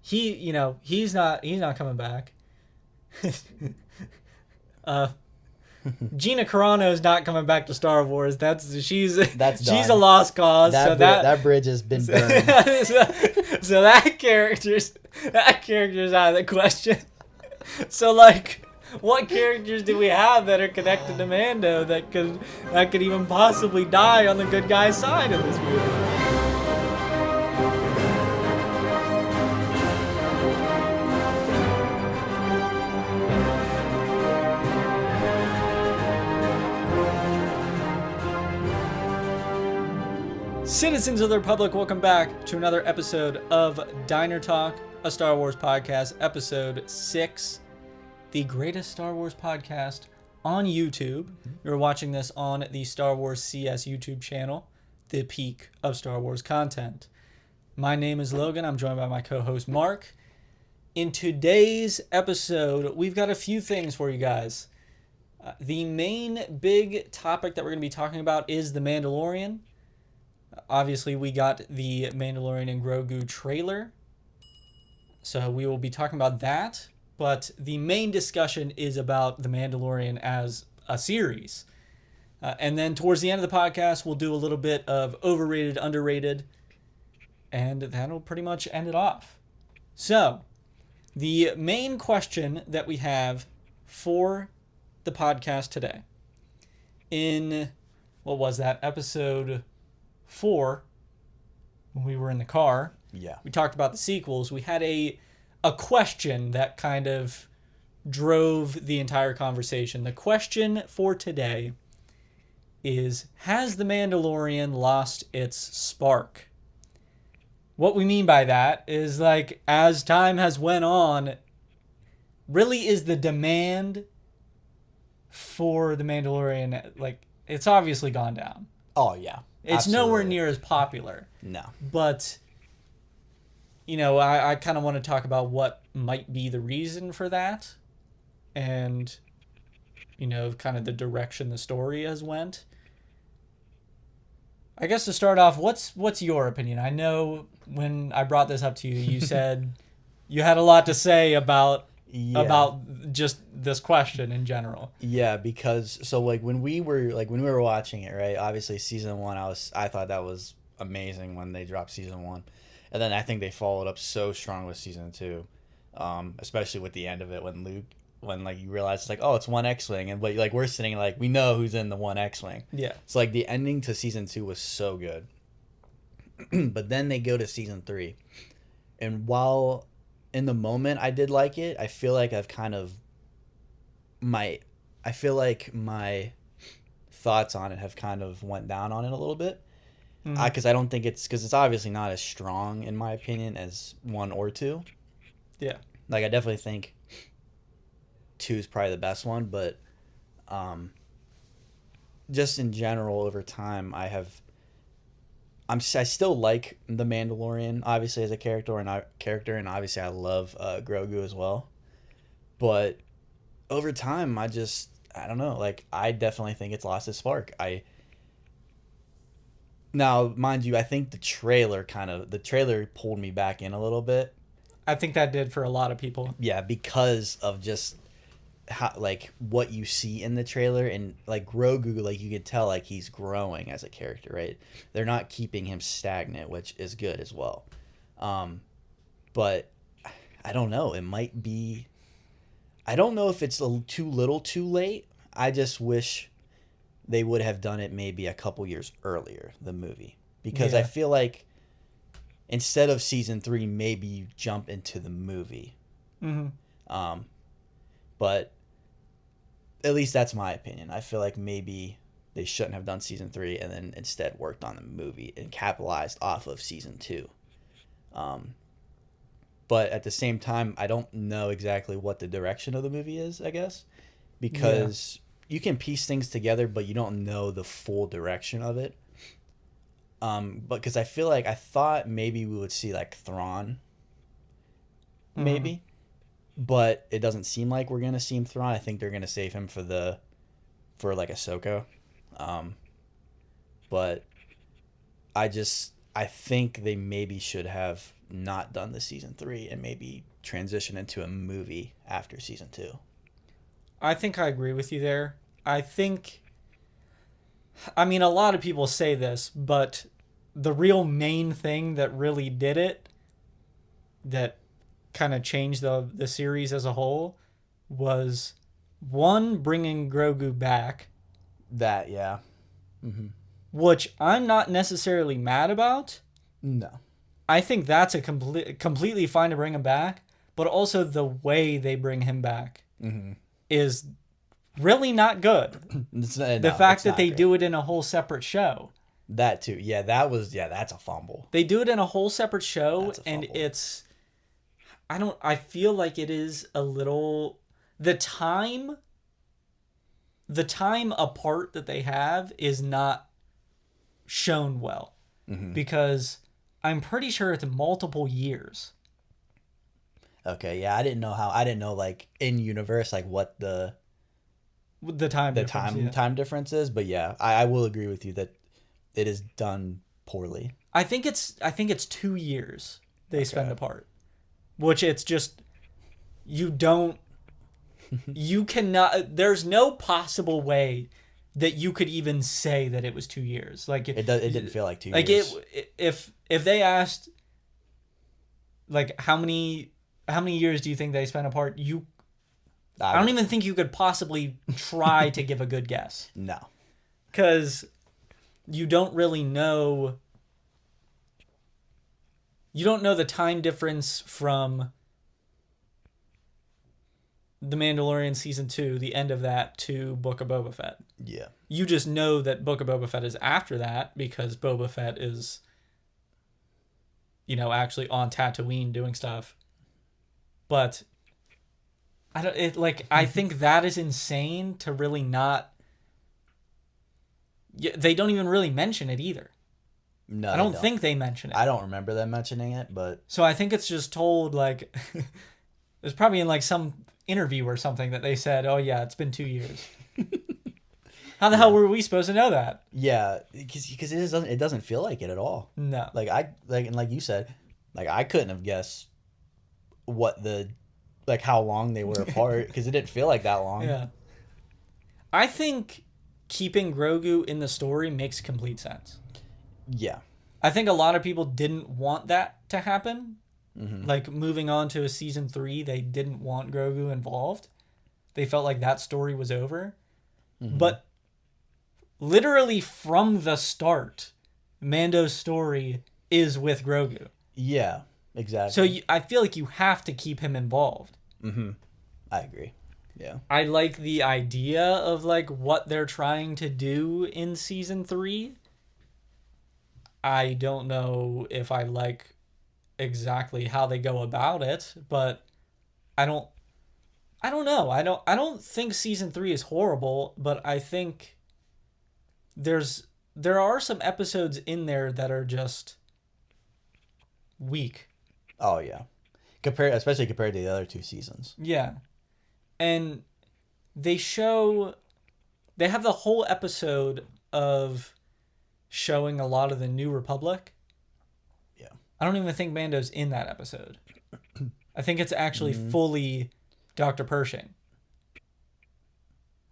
he's not coming back. Gina Carano is not coming back to Star Wars. She's done. a lost cause. That bridge has been burned. So that character's out of the question. So like, what characters do we have that are connected to Mando that could even possibly die on the good guy's side in this movie? Citizens of the Republic, welcome back to another episode of Diner Talk, a Star Wars podcast, episode 6, the greatest Star Wars podcast on YouTube. You're watching this on the Star Wars CS YouTube channel, the peak of Star Wars content. My name is Logan. I'm joined by my co-host Mark. In today's episode, we've got a few things for you guys. The main big topic that we're going to be talking about is The Mandalorian. Obviously, we got the Mandalorian and Grogu trailer, so we will be talking about that. But the main discussion is about The Mandalorian as a series. And then towards the end of the podcast, we'll do a little bit of Overrated Underrated, and that'll pretty much end it off. So, the main question that we have for the podcast today, in, what was that, episode 4, when we were in the car, we talked about the sequels. We had a question that kind of drove the entire conversation. The question for today is, has The Mandalorian lost its spark? What we mean by that is, like, as time has went on, really is the demand for The Mandalorian, like, it's obviously gone down. Oh, yeah. It's Absolutely. nowhere near as popular. No. But, I kind of want to talk about what might be the reason for that. And, kind of the direction the story has went. I guess to start off, what's your opinion? I know when I brought this up to you, you said you had a lot to say about just this question in general. Yeah, because when we were watching it, right? Obviously, season 1, I thought that was amazing when they dropped season 1, and then I think they followed up so strong with season 2, especially with the end of it when you realize it's like, oh, it's one X-wing, and we're sitting we know who's in the one X-wing. Yeah. So the ending to season 2 was so good, but then they go to season 3, and while in the moment I did like it, I feel like my thoughts on it have kind of went down on it a little bit, because I don't think it's obviously not as strong in my opinion as 1 or 2. Yeah, I definitely think 2 is probably the best one, but just in general over time I still like the Mandalorian, obviously, as a character, and obviously I love Grogu as well. But over time, I don't know. I definitely think it's lost its spark. Now, mind you, I think the trailer pulled me back in a little bit. I think that did for a lot of people. Yeah, because of just how what you see in the trailer, and Grogu, you could tell he's growing as a character, right? They're not keeping him stagnant, which is good as well. But I don't know, it might be, I don't know if it's too little too late. I just wish they would have done it maybe a couple years earlier, the movie, because I feel like instead of season 3, maybe you jump into the movie. But at least that's my opinion. I feel like maybe they shouldn't have done season 3 and then instead worked on the movie and capitalized off of season 2. But at the same time, I don't know exactly what the direction of the movie is, I guess, because you can piece things together, but you don't know the full direction of it. But because I thought maybe we would see Thrawn, maybe. But it doesn't seem like we're gonna see him Thrawn. I think they're gonna save him for Ahsoka. But I think they maybe should have not done the season 3 and maybe transition into a movie after season 2. I think I agree with you there. I mean, a lot of people say this, but the real main thing that really did it, that kind of changed the series as a whole, was one, bringing Grogu back. That, yeah. Mm-hmm. Which I'm not necessarily mad about. No. I think that's completely fine to bring him back, but also the way they bring him back is really not good. The fact that they do it in a whole separate show. That too. Yeah, that's a fumble. They do it in a whole separate show, and I feel like it is a little, the time apart that they have is not shown well, because I'm pretty sure it's multiple years. Okay, yeah, I didn't know like in universe like what the time difference is, but yeah, I will agree with you that it is done poorly. I think it's 2 years they spend apart, which it's just you cannot. There's no possible way that you could even say that it was 2 years. Like it didn't feel like 2 years. Like if they asked, like, how many years do you think they spent apart? I don't even think you could possibly try to give a good guess. No, because you don't really know. You don't know the time difference from The Mandalorian Season 2, the end of that, to Book of Boba Fett. Yeah. You just know that Book of Boba Fett is after that because Boba Fett is, actually on Tatooine doing stuff. But I think that is insane to really not. They don't even really mention it either. No, I don't think they mention it. I don't remember them mentioning it, but so I think it's just told like it's probably in like some interview or something that they said, "Oh yeah, it's been 2 years." How the hell were we supposed to know that? Yeah, because it doesn't feel like it at all. No, like you said, like I couldn't have guessed how long they were apart because it didn't feel like that long. Yeah, I think keeping Grogu in the story makes complete sense. Yeah. I think a lot of people didn't want that to happen. Like, moving on to a season 3, they didn't want Grogu involved. They felt like that story was over. But literally from the start, Mando's story is with Grogu. Yeah, exactly. So I feel like you have to keep him involved. I agree. Yeah. I like the idea of, like, what they're trying to do in season 3. I don't know if I like exactly how they go about it, but I don't know. I don't think season 3 is horrible, but I think there are some episodes in there that are just weak. Oh yeah. Especially compared to the other 2 seasons. Yeah. And they have the whole episode of showing a lot of the New Republic. Yeah. I don't even think Mando's in that episode. I think it's actually fully Dr. Pershing.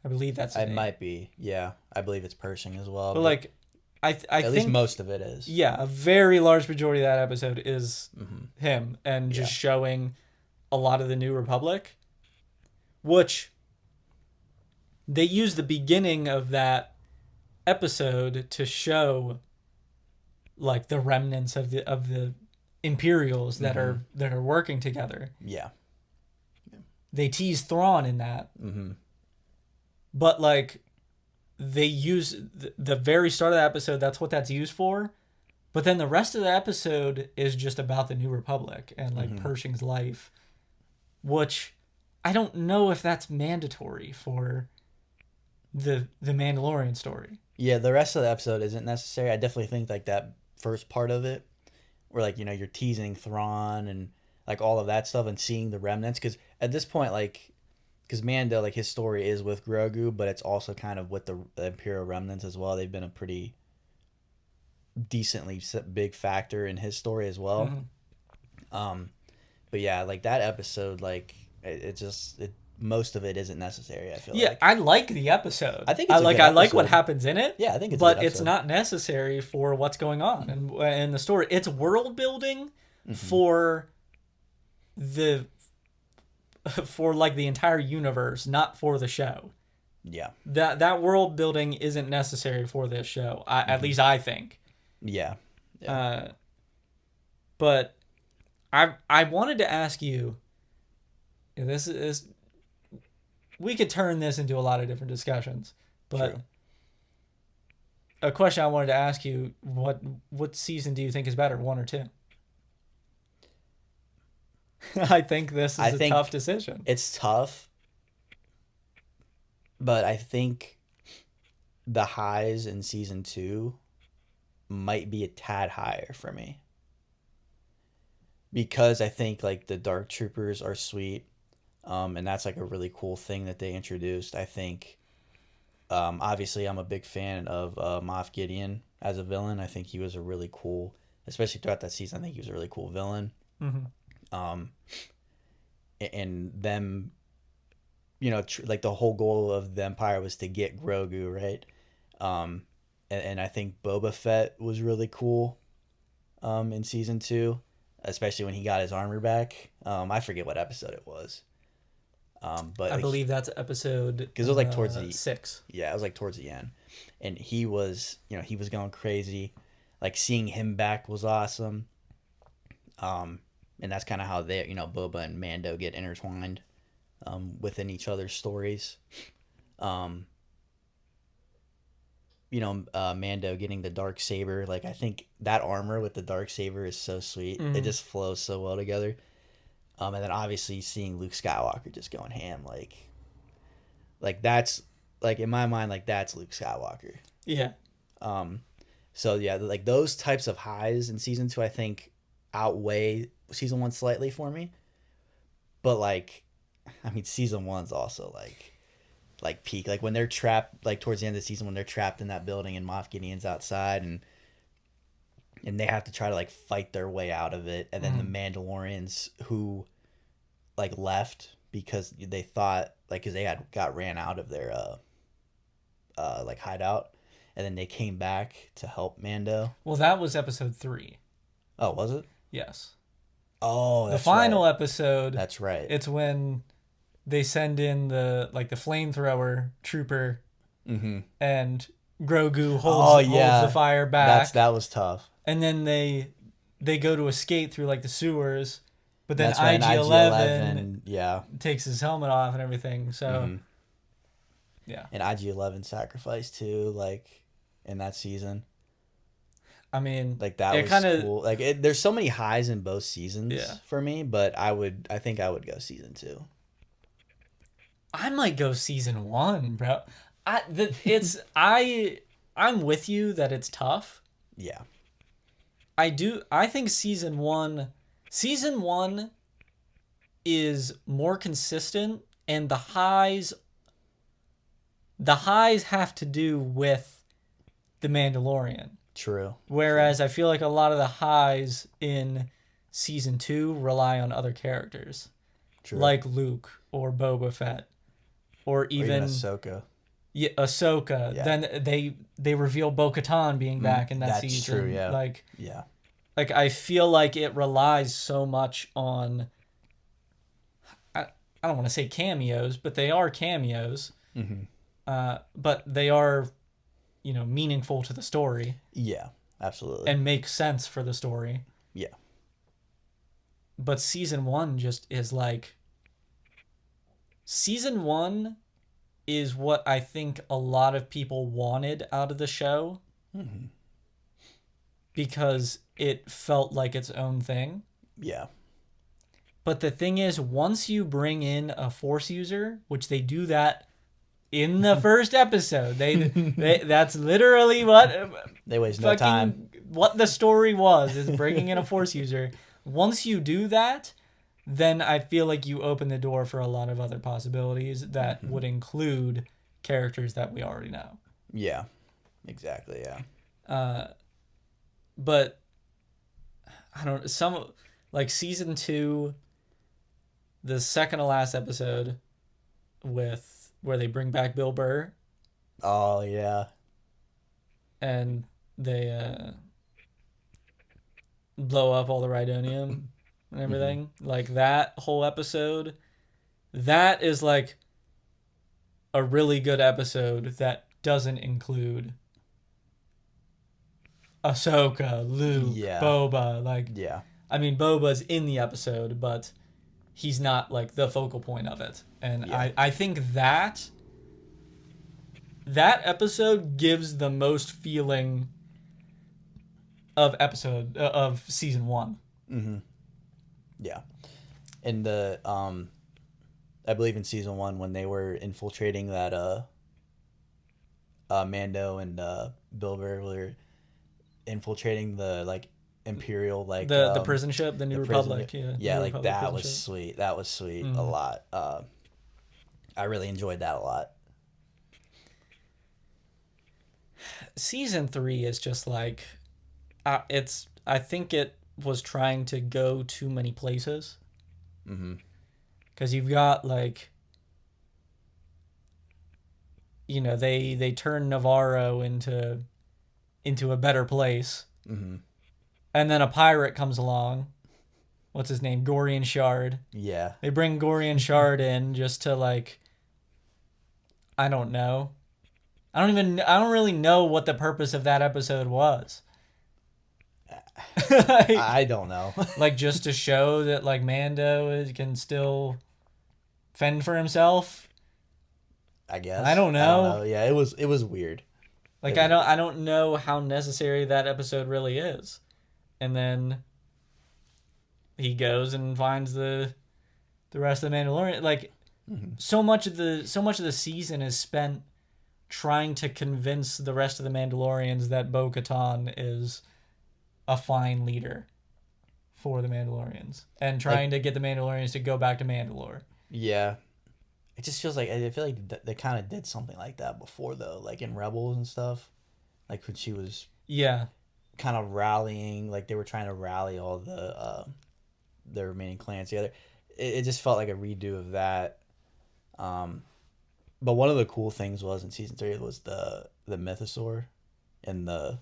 I believe that's his name. Might be. Yeah. I believe it's Pershing as well. But like, I think least most of it is. Yeah, a very large majority of that episode is him and just showing a lot of the New Republic, which they use the beginning of that episode to show like the remnants of the Imperials that are working together. Yeah. They tease Thrawn in that. But like they use the very start of the episode, that's what that's used for. But then the rest of the episode is just about the New Republic and like Pershing's life, which I don't know if that's mandatory for the Mandalorian story. Yeah, the rest of the episode isn't necessary. I definitely think like that first part of it, where like you're teasing Thrawn and like all of that stuff and seeing the remnants, because at this point because Mando, like his story is with Grogu, but it's also kind of with the Imperial remnants as well. They've been a pretty decently big factor in his story as well. But yeah, like that episode, like most of it isn't necessary. I feel Yeah, like. I like the episode. I think it's a good I like what episode. happens in it. Yeah, I think it's a good but it's episode. not necessary for what's going on in the story. It's world building for the for like the entire universe, not for the show. Yeah. That world building isn't necessary for this show. At least I think. Yeah. But I wanted to ask you. This is. We could turn this into a lot of different discussions, but True. A question I wanted to ask you: what season do you think is better, 1 or 2? I think this is a tough decision. It's tough, but I think the highs in season 2 might be a tad higher for me, because I think like the Dark Troopers are sweet. And that's like a really cool thing that they introduced. I think, obviously, I'm a big fan of Moff Gideon as a villain. I think he was a really cool, especially throughout that season. I think he was a really cool villain. And them, like the whole goal of the Empire was to get Grogu, right? And I think Boba Fett was really cool in season 2, especially when he got his armor back. I forget what episode it was. But I believe that's episode because it was like towards the 6. Yeah, it was like towards the end, and he was going crazy. Like seeing him back was awesome. And that's kind of how they Boba and Mando get intertwined within each other's stories. Mando getting the dark saber, like I think that armor with the dark saber is so sweet. It just flows so well together. And then obviously seeing Luke Skywalker just going ham, like that's like in my mind, like that's Luke Skywalker. Yeah. So yeah, like those types of highs in season 2, I think outweigh season 1 slightly for me. But like, I mean, season 1's also like peak, like when they're trapped, like towards the end of the season when they're trapped in that building and Moff Gideon's outside and they have to try to like fight their way out of it, and then the Mandalorians who like left because they thought like because they got ran out of their like hideout, and then they came back to help Mando. Well, that was episode 3. Oh, was it? Yes. Oh, that's the final right. episode. That's right. It's when they send in the flamethrower trooper, and Grogu holds the fire back. That was tough. And then they go to escape through like the sewers, but then That's IG-11 takes his helmet off and everything. So yeah, and IG-11 sacrificed too, like in that season. I mean, like that was kinda cool. Like there's so many highs in both seasons for me, but I think I would go season 2. I might go season 1, bro. I'm with you that it's tough. Yeah. I think season one is more consistent, and the highs have to do with the Mandalorian. True. Whereas I feel like a lot of the highs in season 2 rely on other characters. True. Like Luke or Boba Fett or even Ahsoka. Yeah, Ahsoka. Yeah. Then they reveal Bo-Katan being back in that season. That's true, yeah. Like I feel like it relies so much on I don't want to say cameos, but they are cameos. But they are, meaningful to the story. Yeah, absolutely. And make sense for the story. Yeah. But season 1 just is like... Season 1 is what I think a lot of people wanted out of the show. Because it felt like its own thing. Yeah. But the thing is, once you bring in a Force user, which they do that in the first episode, they that's literally what they waste no time. What the story was is bringing in a Force user. Once you do that, then I feel like you open the door for a lot of other possibilities that would include characters that we already know. Yeah, exactly. Yeah. But I don't. like season 2, the second to last episode with where they bring back Bill Burr Oh yeah. and they blow up all the Rhydonium and everything. Like that whole episode, that is like a really good episode that doesn't include Ahsoka, Luke, Yeah. Boba. Like, Yeah. I mean, Boba's in the episode, but he's not like the focal point of it. And Yeah. I think that episode gives the most feeling of season 1. Mm-hmm. Yeah. And the I believe in season 1 when they were infiltrating that Mando and Bill Burr were infiltrating the like Imperial like The prison ship, the New Republic. Yeah, New like Republic that prison was ship. sweet. That was sweet Mhm. a lot. I really enjoyed that a lot. Season 3 is just like I think it was trying to go too many places. Mm-hmm. Because you've got like, you know, they turn Navarro into a better place, Mm-hmm. and then a pirate comes along. What's his name? Gorian Shard. Yeah. They bring Gorian Shard in just to like, I don't know. I don't really know what the purpose of that episode was. like, I don't know. like just to show that like Mando can still fend for himself. I guess. I don't know. Yeah, it was weird. Like I don't know how necessary that episode really is. And then he goes and finds the rest of the Mandalorian. Like so much of the season is spent trying to convince the rest of the Mandalorians that Bo-Katan is a fine leader for the Mandalorians and trying to get the Mandalorians to go back to Mandalore. Yeah. It just feels like I feel like they kind of did something like that before though, like in Rebels and stuff. Like when she was kind of rallying, like they were trying to rally all the remaining clans together. It just felt like a redo of that. But one of the cool things was in season 3 was the mythosaur and the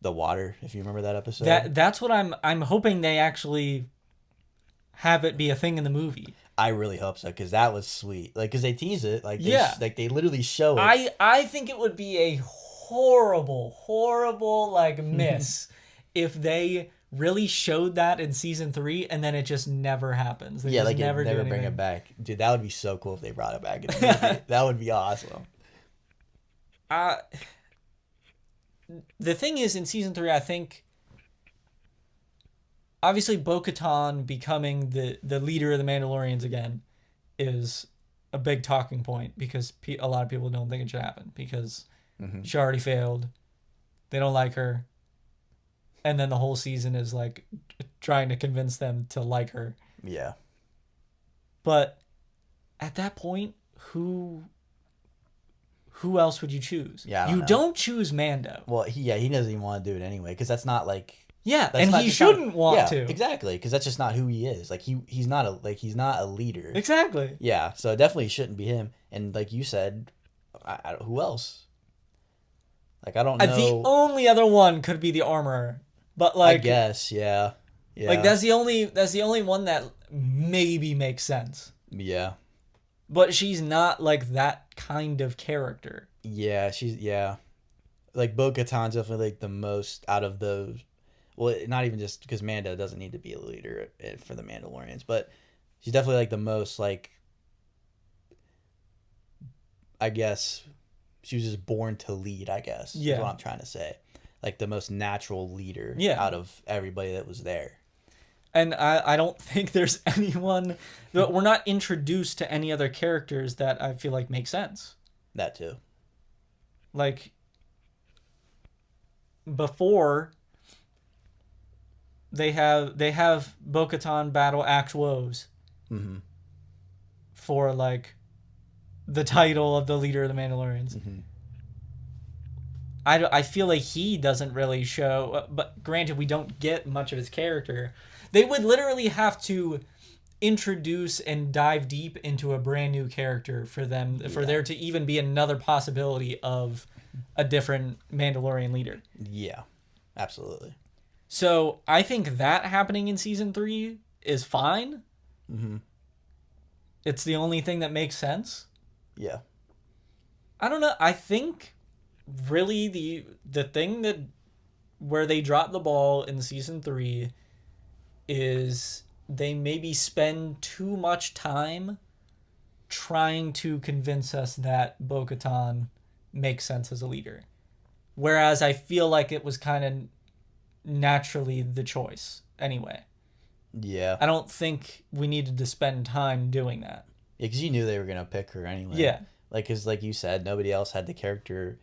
water. If you remember that episode, That's what I'm hoping they actually have it be a thing in the movie. I really hope so because that was sweet. Like because they tease it, like they literally show it. I think it would be a horrible like miss if they really showed that in season 3 and then it just never happens. They just never bring it back. Dude, that would be so cool if they brought it back in the movie. That would be awesome. The thing is, in season 3, I think obviously Bo-Katan becoming the leader of the Mandalorians again is a big talking point because a lot of people don't think it should happen because she already failed. They don't like her. And then the whole season is like trying to convince them to like her. Yeah. But at that point, who else would you choose? Yeah, you don't choose Mando. Well, he doesn't even want to do it anyway because that's not like and he shouldn't want to. Exactly, because that's just not who he is. Like he's not a leader. Exactly. Yeah, so it definitely shouldn't be him. And like you said, who else? Like I don't know. The only other one could be the armorer. But like I guess, yeah. Like that's the only one that maybe makes sense. Yeah. But she's not like that kind of character. Yeah, like Bo-Katan's definitely like the most out of those. Well, not even just because Mando doesn't need to be a leader for the Mandalorians, but she's definitely like the most like. I guess she was just born to lead. I guess is what I'm trying to say. Like the most natural leader out of everybody that was there. And I don't think there's anyone that we're not introduced to any other characters that I feel like make sense. That too. Like before they have Bo-Katan battle Axe Woes for like the title of the leader of the Mandalorians. I feel like he doesn't really show, but granted, we don't get much of his character. They would literally have to introduce and dive deep into a brand new character for there to even be another possibility of a different Mandalorian leader. Yeah, absolutely. So I think that happening in season 3 is fine. Mm-hmm. It's the only thing that makes sense. Yeah. I don't know. I think really the thing that where they drop the ball in season 3 is they maybe spend too much time trying to convince us that Bo-Katan makes sense as a leader. Whereas I feel like it was kind of naturally the choice anyway. Yeah. I don't think we needed to spend time doing that. Yeah, because you knew they were going to pick her anyway. Yeah. Like, because like you said, nobody else had the character.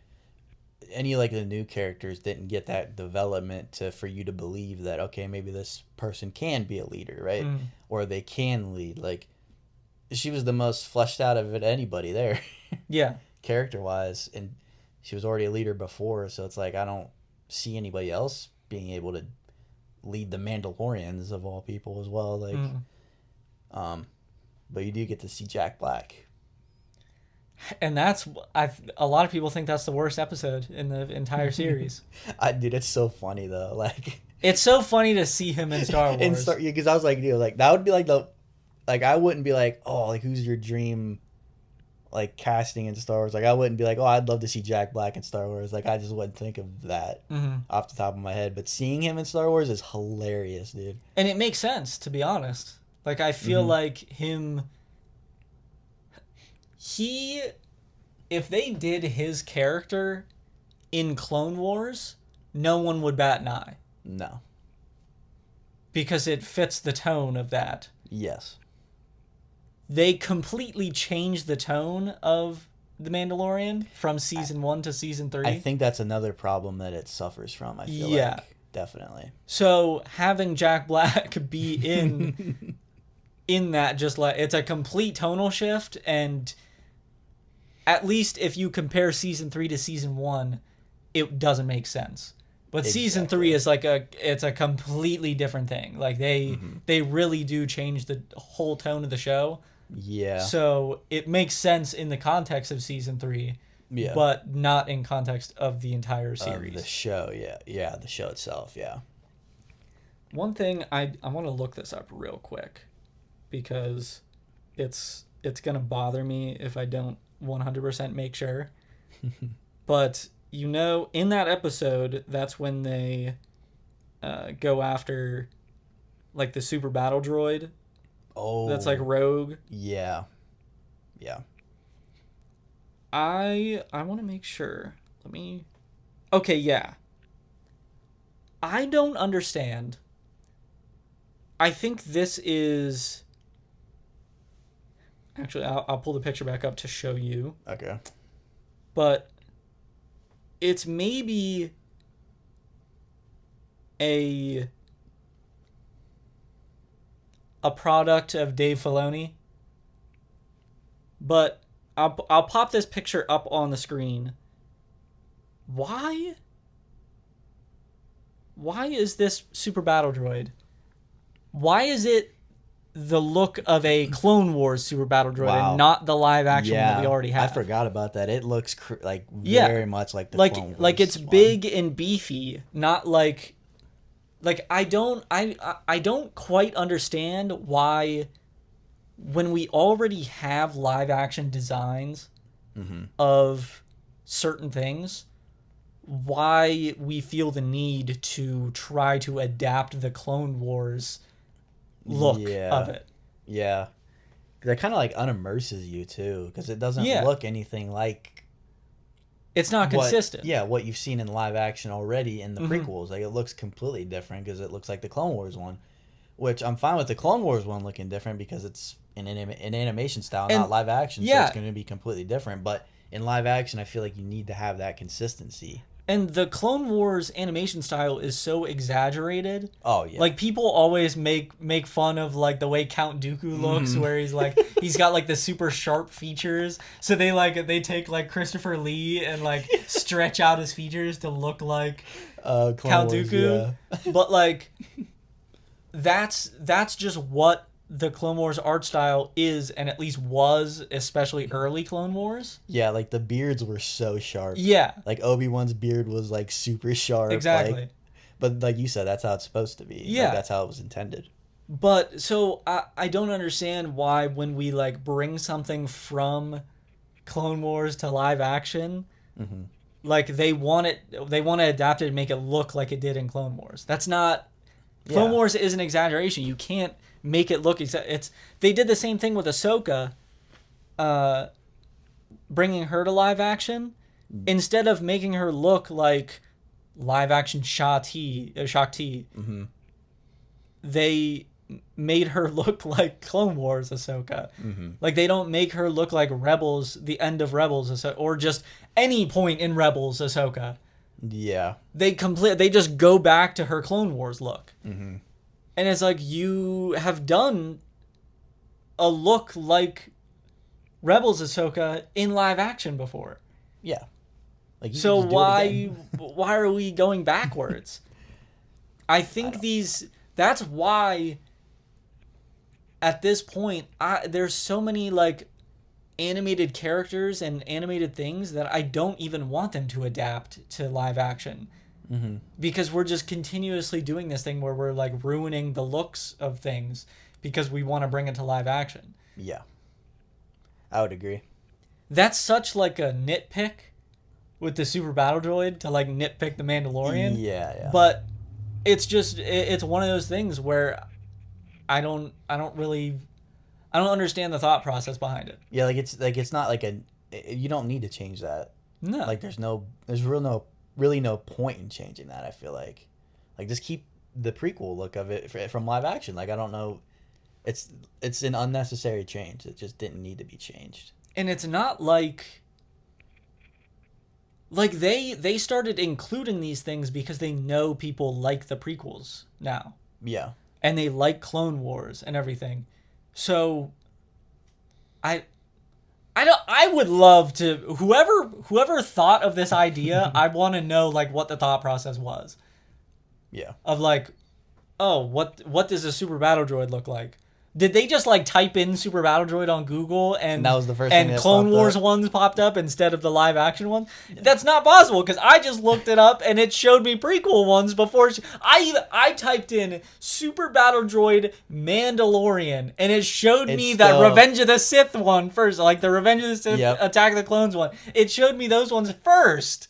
Any, like, the new characters didn't get that development for you to believe that, okay, maybe this person can be a leader, right? Mm. Or they can lead. Like, she was the most fleshed out of anybody there. Yeah. Character-wise. And she was already a leader before, so it's like, I don't see anybody else being able to lead the Mandalorians of all people as well. Like, but you do get to see Jack Black. And that's a lot of people think that's the worst episode in the entire series. Dude, it's so funny though. Like, it's so funny to see him in Star Wars. Because I was like, dude, like that would be like I wouldn't be like, oh, like who's your dream, like casting in Star Wars? Like I wouldn't be like, oh, I'd love to see Jack Black in Star Wars. Like I just wouldn't think of that off the top of my head. But seeing him in Star Wars is hilarious, dude. And it makes sense, to be honest. Like I feel like him. If they did his character in Clone Wars, no one would bat an eye. No. Because it fits the tone of that. Yes. They completely changed the tone of The Mandalorian from season 1 to season 3. I think that's another problem that it suffers from, I feel like. Definitely. So having Jack Black be in that, just like, it's a complete tonal shift, and at least if you compare season 3 to season 1, it doesn't make sense. But season 3 is like it's a completely different thing. Like they really do change the whole tone of the show. Yeah. So it makes sense in the context of season 3, but not in context of the entire series. The show, yeah, the show itself, yeah. One thing I want to look this up real quick, because it's gonna bother me if I don't 100% make sure. But in that episode, that's when they go after like the super battle droid. Oh, that's like Rogue. Yeah. I want to make sure. Okay, yeah. I don't understand. I think this is. Actually, I'll pull the picture back up to show you. Okay. But it's maybe a product of Dave Filoni. But I'll pop this picture up on the screen. Why is this super battle droid? Why is it the look of a Clone Wars super battle droid and not the live action one that we already have? I forgot about that. It looks very much like the Clone Wars like it's one. Big and beefy, not like I don't quite understand why, when we already have live action designs of certain things, why we feel the need to try to adapt the Clone Wars look of it. Yeah. Because it kind of like unimmerses you too, because it doesn't look anything like. It's not consistent. What you've seen in live action already in the prequels. Like, it looks completely different because it looks like the Clone Wars one, which I'm fine with the Clone Wars one looking different because it's an animation style, not live action. So it's going to be completely different. But in live action, I feel like you need to have that consistency. And the Clone Wars animation style is so exaggerated. Oh yeah. Like people always make fun of like the way Count Dooku looks, where he's got like the super sharp features. So they take like Christopher Lee and like stretch out his features to look like Count Dooku. Yeah. But like that's just what the Clone Wars art style is, and at least was, especially early Clone Wars. Yeah, like the beards were so sharp. Yeah. Like Obi-Wan's beard was like super sharp. Exactly. Like, but like you said, that's how it's supposed to be. Yeah. Like, that's how it was intended. But so I don't understand why when we like bring something from Clone Wars to live action, like they want to adapt it and make it look like it did in Clone Wars. That's not Clone Wars is an exaggeration. You can't make it look they did the same thing with Ahsoka, bringing her to live action. Instead of making her look like live action Shakti, they made her look like Clone Wars Ahsoka. Like they don't make her look like Rebels, the end of Rebels Ahsoka, or just any point in Rebels Ahsoka. Yeah. They just go back to her Clone Wars look. And it's like, you have done a look like Rebels Ahsoka in live action before. Yeah. Like so why are we going backwards? I think that's why at this point there's so many like animated characters and animated things that I don't even want them to adapt to live action. Because we're just continuously doing this thing where we're like ruining the looks of things because we want to bring it to live action. Yeah, I would agree. That's such like a nitpick with the Super Battle Droid to like nitpick the Mandalorian. Yeah. But it's just it's one of those things where I don't understand the thought process behind it. Yeah, it's not like you don't need to change that. No. Like there's really no point in changing that. I feel like just keep the prequel look of it from live action. Like I don't know, it's an unnecessary change. It just didn't need to be changed. And it's not like they started including these things because they know people like the prequels now. Yeah. And they like Clone Wars and everything. So I would love to whoever thought of this idea, I want to know like what the thought process was. Yeah. Of like, oh, what does a Super Battle Droid look like? Did they just like type in Super Battle Droid on Google and that was the first thing that Clone Wars ones popped up instead of the live action ones? Yeah. That's not possible because I just looked it up and it showed me prequel ones before. I typed in Super Battle Droid Mandalorian and it showed me that Revenge of the Sith one first, like the Revenge of the Sith Attack of the Clones one. It showed me those ones first,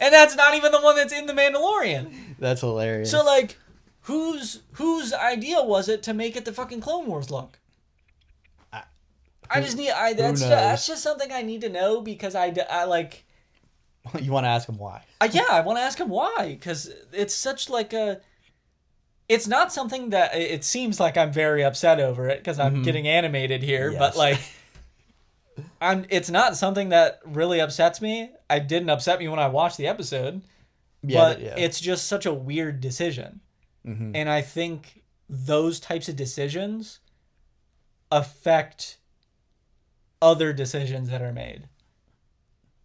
and that's not even the one that's in the Mandalorian. That's hilarious. So like, whose idea was it to make it the fucking Clone Wars look? That's just something I need to know because I like. You want to ask him why? Yeah, I want to ask him why because it's such like a. It's not something that it seems like I'm very upset over it because I'm getting animated here, yes. But like, it's not something that really upsets me. It didn't upset me when I watched the episode, but it's just such a weird decision. And I think those types of decisions affect other decisions that are made.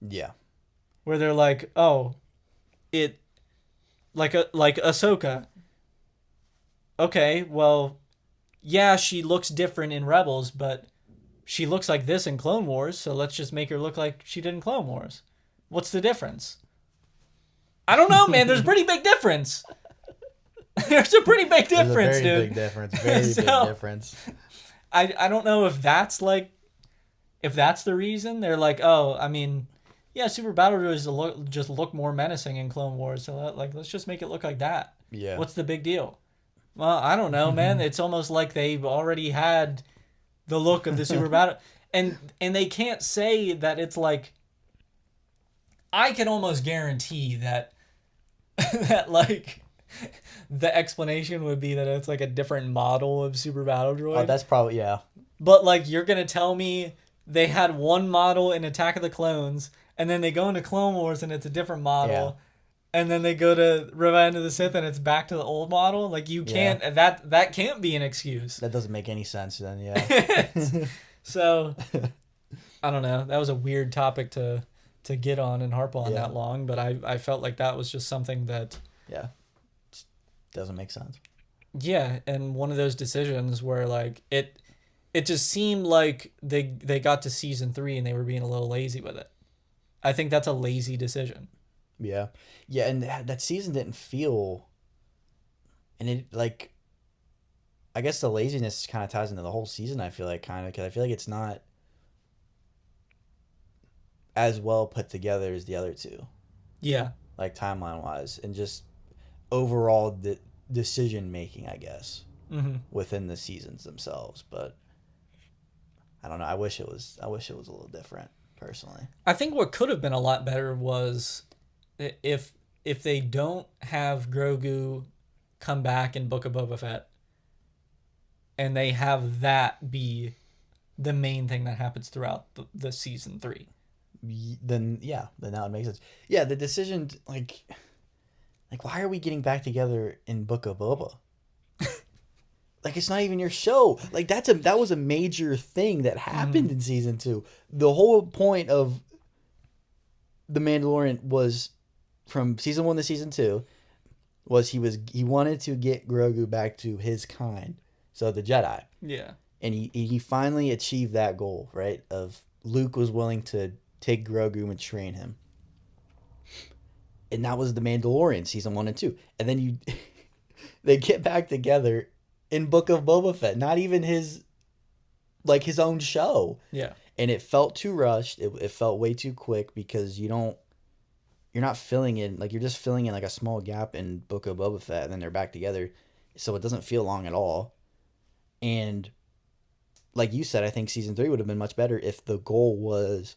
Yeah. Where they're like, oh, like Ahsoka. Okay, well, yeah, she looks different in Rebels, but she looks like this in Clone Wars, so let's just make her look like she did in Clone Wars. What's the difference? I don't know, man. There's a pretty big difference. There's a pretty big difference, dude. Very big difference. Very big difference. I don't know if that's the reason. They're like, oh, I mean, yeah, Super Battle Droids just look more menacing in Clone Wars, so let's just make it look like that. Yeah. What's the big deal? Well, I don't know, man. It's almost like they've already had the look of the Super Battle, and they can't say that it's like. I can almost guarantee that like. The explanation would be that it's like a different model of Super Battle Droid. Oh, that's probably, yeah. But like, you're going to tell me they had one model in Attack of the Clones, and then they go into Clone Wars and it's a different model. and then they go to Revenge of the Sith and it's back to the old model. Like you can't that can't be an excuse. That doesn't make any sense then, yeah. So I don't know. That was a weird topic to get on and harp on Yeah. that long, but I felt like that was just something that Just doesn't make sense. yeah, and one of those decisions where like it just seemed like they got to season 3 and they were being a little lazy with it. I think that's a lazy decision. Yeah. Yeah, and that season didn't feel, and it like, I guess the laziness kind of ties into the whole season, I feel like, kind of, because I feel like it's not as well put together as the other two, Yeah. like timeline wise, and just overall decision making, I guess, within the seasons themselves. But I don't know. I wish it was a little different, personally. I think what could have been a lot better was if they don't have Grogu come back in Book of Boba Fett and they have that be the main thing that happens throughout the season 3. Then that would make sense. Yeah, the decision, like why are we getting back together in Book of Boba? Like, it's not even your show. Like, that was a major thing that happened in season 2. The whole point of The Mandalorian was, from season 1 to season 2, was he wanted to get Grogu back to his kind, so the Jedi. Yeah. And he finally achieved that goal, right? Of Luke was willing to take Grogu and train him. And that was The Mandalorian, season 1 and 2. And then they get back together in Book of Boba Fett. Not even his own show. Yeah. And it felt too rushed. It felt way too quick, because you're not filling in, like, you're just filling in like a small gap in Book of Boba Fett, and then they're back together. So it doesn't feel long at all. And like you said, I think season 3 would have been much better if the goal was,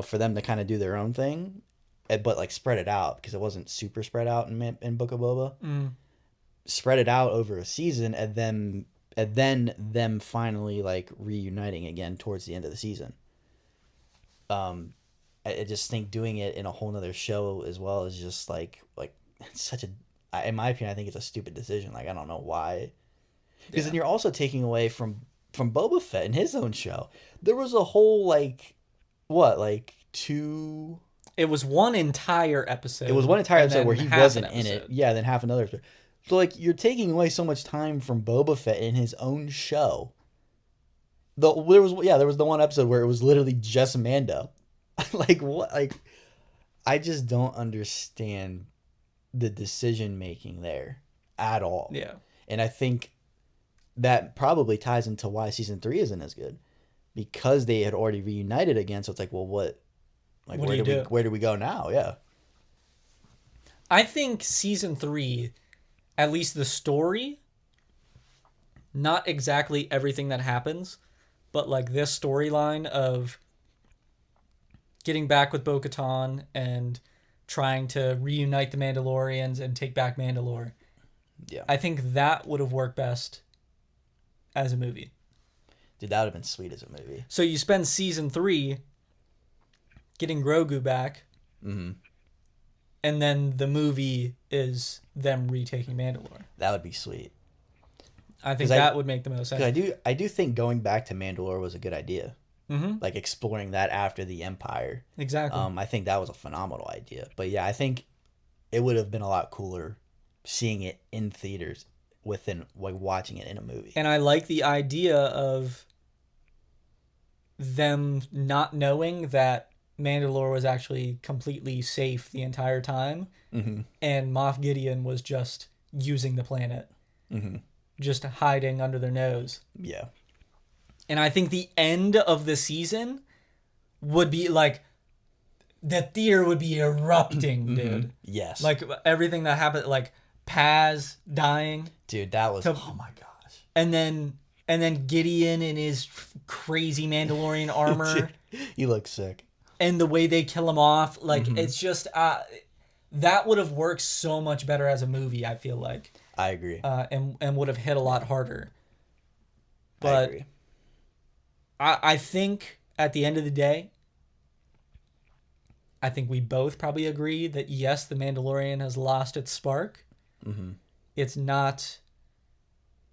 for them to kind of do their own thing, but like spread it out, because it wasn't super spread out in Book of Boba. Spread it out over a season, and then them finally like reuniting again towards the end of the season. I just think doing it in a whole nother show as well is just like it's such a, in my opinion, I think it's a stupid decision. Like, I don't know why, because then you're also taking away from Boba Fett in his own show. There was a whole two. It was one entire episode. It was one entire episode where he wasn't in it. Yeah, then half another episode. So like, you're taking away so much time from Boba Fett in his own show. There was the one episode where it was literally just Mando. Like, what? Like, I just don't understand the decision making there at all. Yeah. And I think that probably ties into why season 3 isn't as good, because they had already reunited again. So it's like, well, what? Like, what where do we go now? Yeah. I think season 3, at least the story, not exactly everything that happens, but like this storyline of getting back with Bo-Katan and trying to reunite the Mandalorians and take back Mandalore. Yeah. I think that would have worked best as a movie. Dude, that would have been sweet as a movie. So you spend season 3 getting Grogu back, Mm-hmm. and then the movie is them retaking Mandalore. That would be sweet. I think that would make the most sense. I do think going back to Mandalore was a good idea. Mm-hmm. Like, exploring that after the Empire. Exactly. I think that was a phenomenal idea. But yeah, I think it would have been a lot cooler seeing it in theaters watching it in a movie. And I like the idea of them not knowing that Mandalore was actually completely safe the entire time, and Moff Gideon was just using the planet, just hiding under their nose. Yeah. And I think the end of the season would be like, the theater would be erupting, dude. Yes. Like, everything that happened, like Paz dying. Dude, that was, oh my gosh. And then Gideon in his crazy Mandalorian armor. He looks sick. And the way they kill him off, like, it's just, that would have worked so much better as a movie, I feel like. I agree. And would have hit a lot harder. But I agree. I think at the end of the day, I think we both probably agree that yes, The Mandalorian has lost its spark. Mm-hmm. It's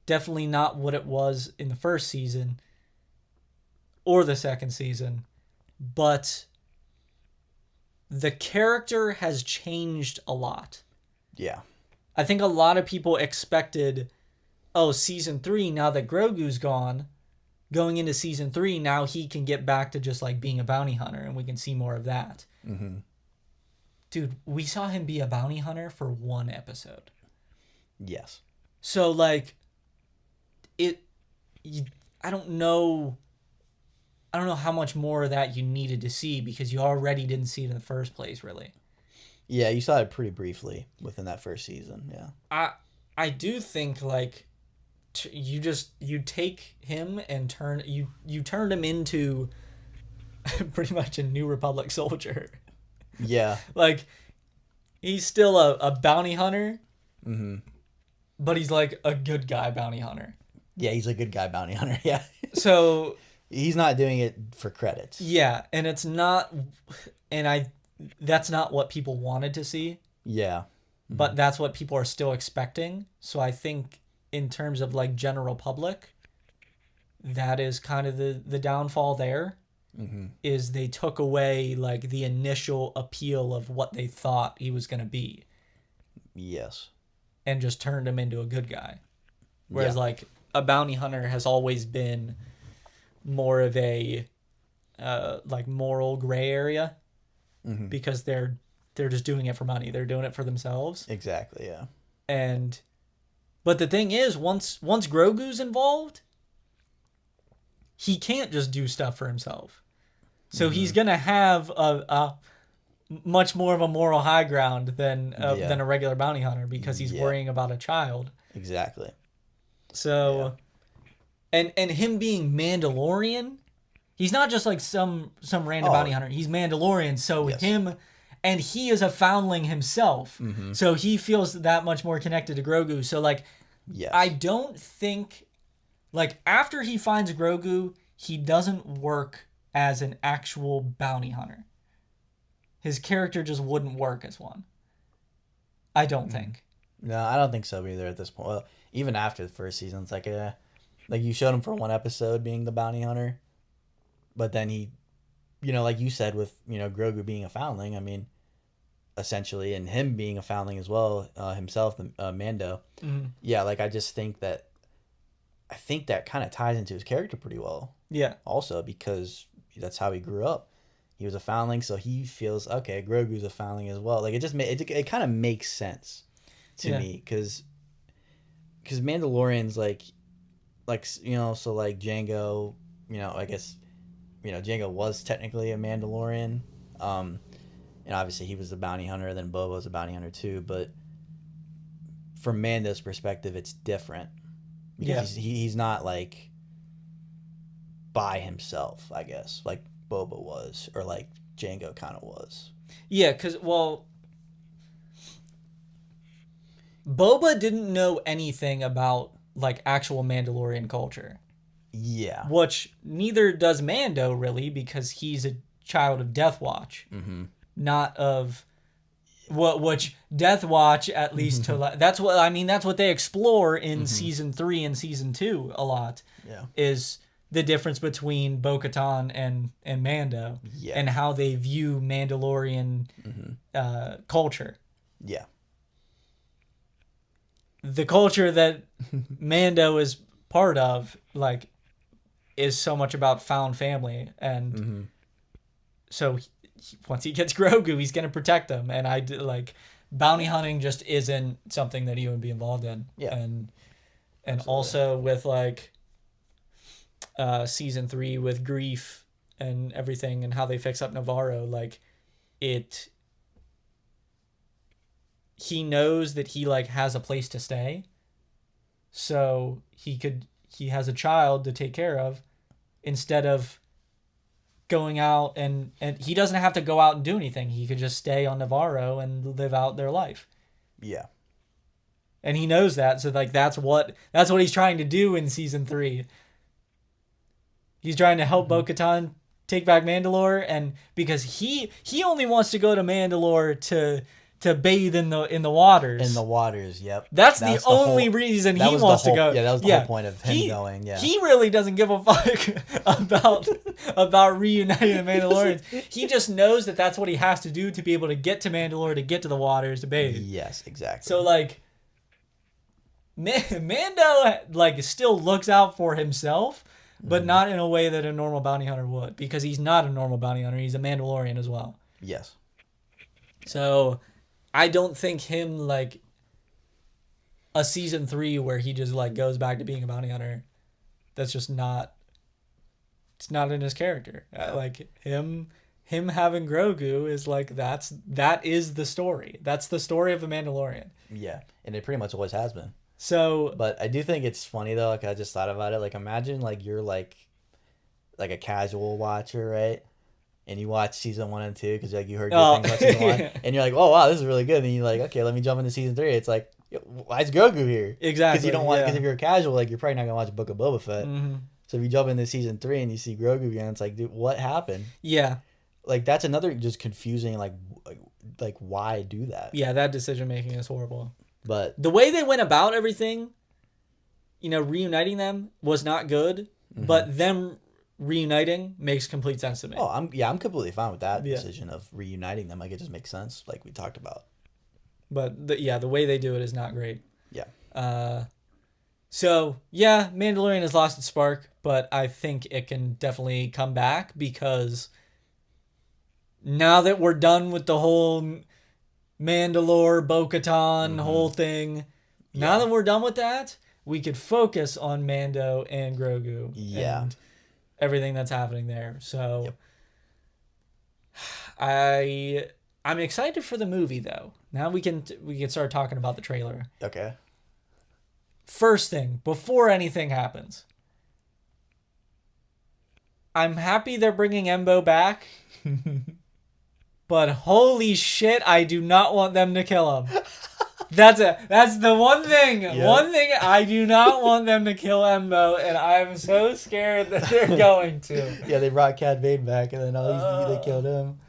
definitely not what it was in the first season or the second season, but the character has changed a lot. Yeah. I think a lot of people expected, season 3, now that Grogu's gone, going into season 3, now he can get back to just like being a bounty hunter and we can see more of that. Mm-hmm. Dude, we saw him be a bounty hunter for 1 episode. Yes. So like I don't know how much more of that you needed to see because you already didn't see it in the first place, really. Yeah, you saw it pretty briefly within that first season. Yeah. I do think like you take him and turned him into pretty much a New Republic soldier. Yeah. Like he's still a bounty hunter, Mm-hmm. but he's like a good guy bounty hunter. Yeah, he's a good guy bounty hunter. Yeah. So he's not doing it for credits. yeah, and it's not, that's not what people wanted to see. Yeah. Mm-hmm. But that's what people are still expecting. So I think in terms of like general public, that is kind of the downfall there. Mm-hmm. Is they took away like the initial appeal of what they thought he was going to be. Yes. And just turned him into a good guy. Whereas Yeah. like a bounty hunter has always been more of a like moral gray area. Mm-hmm. Because they're just doing it for money. They're doing it for themselves. Exactly, yeah. But the thing is, once Grogu's involved, he can't just do stuff for himself. So he's gonna have a much more of a moral high ground than a regular bounty hunter because he's worrying about a child. Exactly. So, and him being Mandalorian, he's not just like some random bounty hunter. He's Mandalorian. So him, and he is a foundling himself. Mm-hmm. So he feels that much more connected to Grogu. So like, I don't think, like after he finds Grogu, he doesn't work as an actual bounty hunter. His character just wouldn't work as one. I don't think. No, I don't think so either at this point. Well, even after the first season, it's like you showed him for 1 episode being the bounty hunter, but then he, like you said with, Grogu being a foundling, I mean, essentially, and him being a foundling as well, himself, Mando. Mm-hmm. Yeah, like I just think that kind of ties into his character pretty well. Yeah. Also, because that's how he grew up. He was a foundling, so he feels, okay, Grogu's a foundling as well. Like it kind of makes sense to me because Mandalorian's like so like Django, I guess Django was technically a Mandalorian, and obviously he was a bounty hunter. Then Boba was a bounty hunter too, but from Mando's perspective, it's different because he's not like by himself, I guess, like Boba was, or like Django kind of was. Yeah, because, Boba didn't know anything about, like, actual Mandalorian culture. Yeah. Which neither does Mando, really, because he's a child of Death Watch. Mm-hmm. Not of... Which Death Watch, at least that's what they explore in season 3 and season 2 a lot. Yeah. Is the difference between Bo-Katan and Mando, and how they view Mandalorian culture. Yeah. The culture that Mando is part of, like, is so much about found family, and so once he gets Grogu, he's gonna protect him, and bounty hunting just isn't something that he would be involved in. Yeah, and absolutely. Also with like season 3 with grief and everything and how they fix up Navarro, like he knows that he like has a place to stay, so he has a child to take care of instead of going out, and he doesn't have to go out and do anything. He could just stay on Navarro and live out their life. Yeah. And he knows that, so like that's what he's trying to do in season 3. He's trying to help Bo-Katan take back Mandalore, and because he only wants to go to Mandalore to bathe in the waters. In the waters, yep. That's the only reason he wants to go. Yeah, that was the whole point of him going. Yeah, he really doesn't give a fuck about reuniting the Mandalorians. He just knows that that's what he has to do to be able to get to Mandalore, to get to the waters, to bathe. Yes, exactly. So like, Mando like still looks out for himself, but not in a way that a normal bounty hunter would, because he's not a normal bounty hunter. He's a Mandalorian as well. Yes. So I don't think him like a season 3 where he just like goes back to being a bounty hunter. That's just not. It's not in his character. Like him having Grogu is like that is the story. That's the story of the Mandalorian. Yeah, and it pretty much always has been. So, but I do think it's funny though. Like I just thought about it. Like imagine like you're like a casual watcher, right? And you watch season 1 and 2 because like you heard good things about season 1, and you're like, oh wow, this is really good. And you're like, okay, let me jump into season 3. It's like, why is Grogu here? Exactly. Because you don't want. Because if you're a casual, like you're probably not gonna watch Book of Boba Fett. Mm-hmm. So if you jump into season 3 and you see Grogu again, it's like, dude, what happened? Yeah. Like that's another just confusing. Like why do that? Yeah, that decision making is horrible. But the way they went about everything, reuniting them was not good. Mm-hmm. But them reuniting makes complete sense to me. Oh, I'm completely fine with that decision of reuniting them. Like it just makes sense, like we talked about. But the way they do it is not great. Yeah. So yeah, Mandalorian has lost its spark, but I think it can definitely come back, because now that we're done with the whole Mandalore, Bo-Katan whole thing, now that we're done with that, we could focus on Mando and Grogu. Yeah. And everything that's happening there. So I'm excited for the movie though. Now we can start talking about the trailer. Okay. First thing, before anything happens, I'm happy they're bringing Embo back. But holy shit, I do not want them to kill him. That's the one thing. Yep. One thing, I do not want them to kill Embo, and I'm so scared that they're going to. Yeah, they brought Cad Bane back, and then they killed him.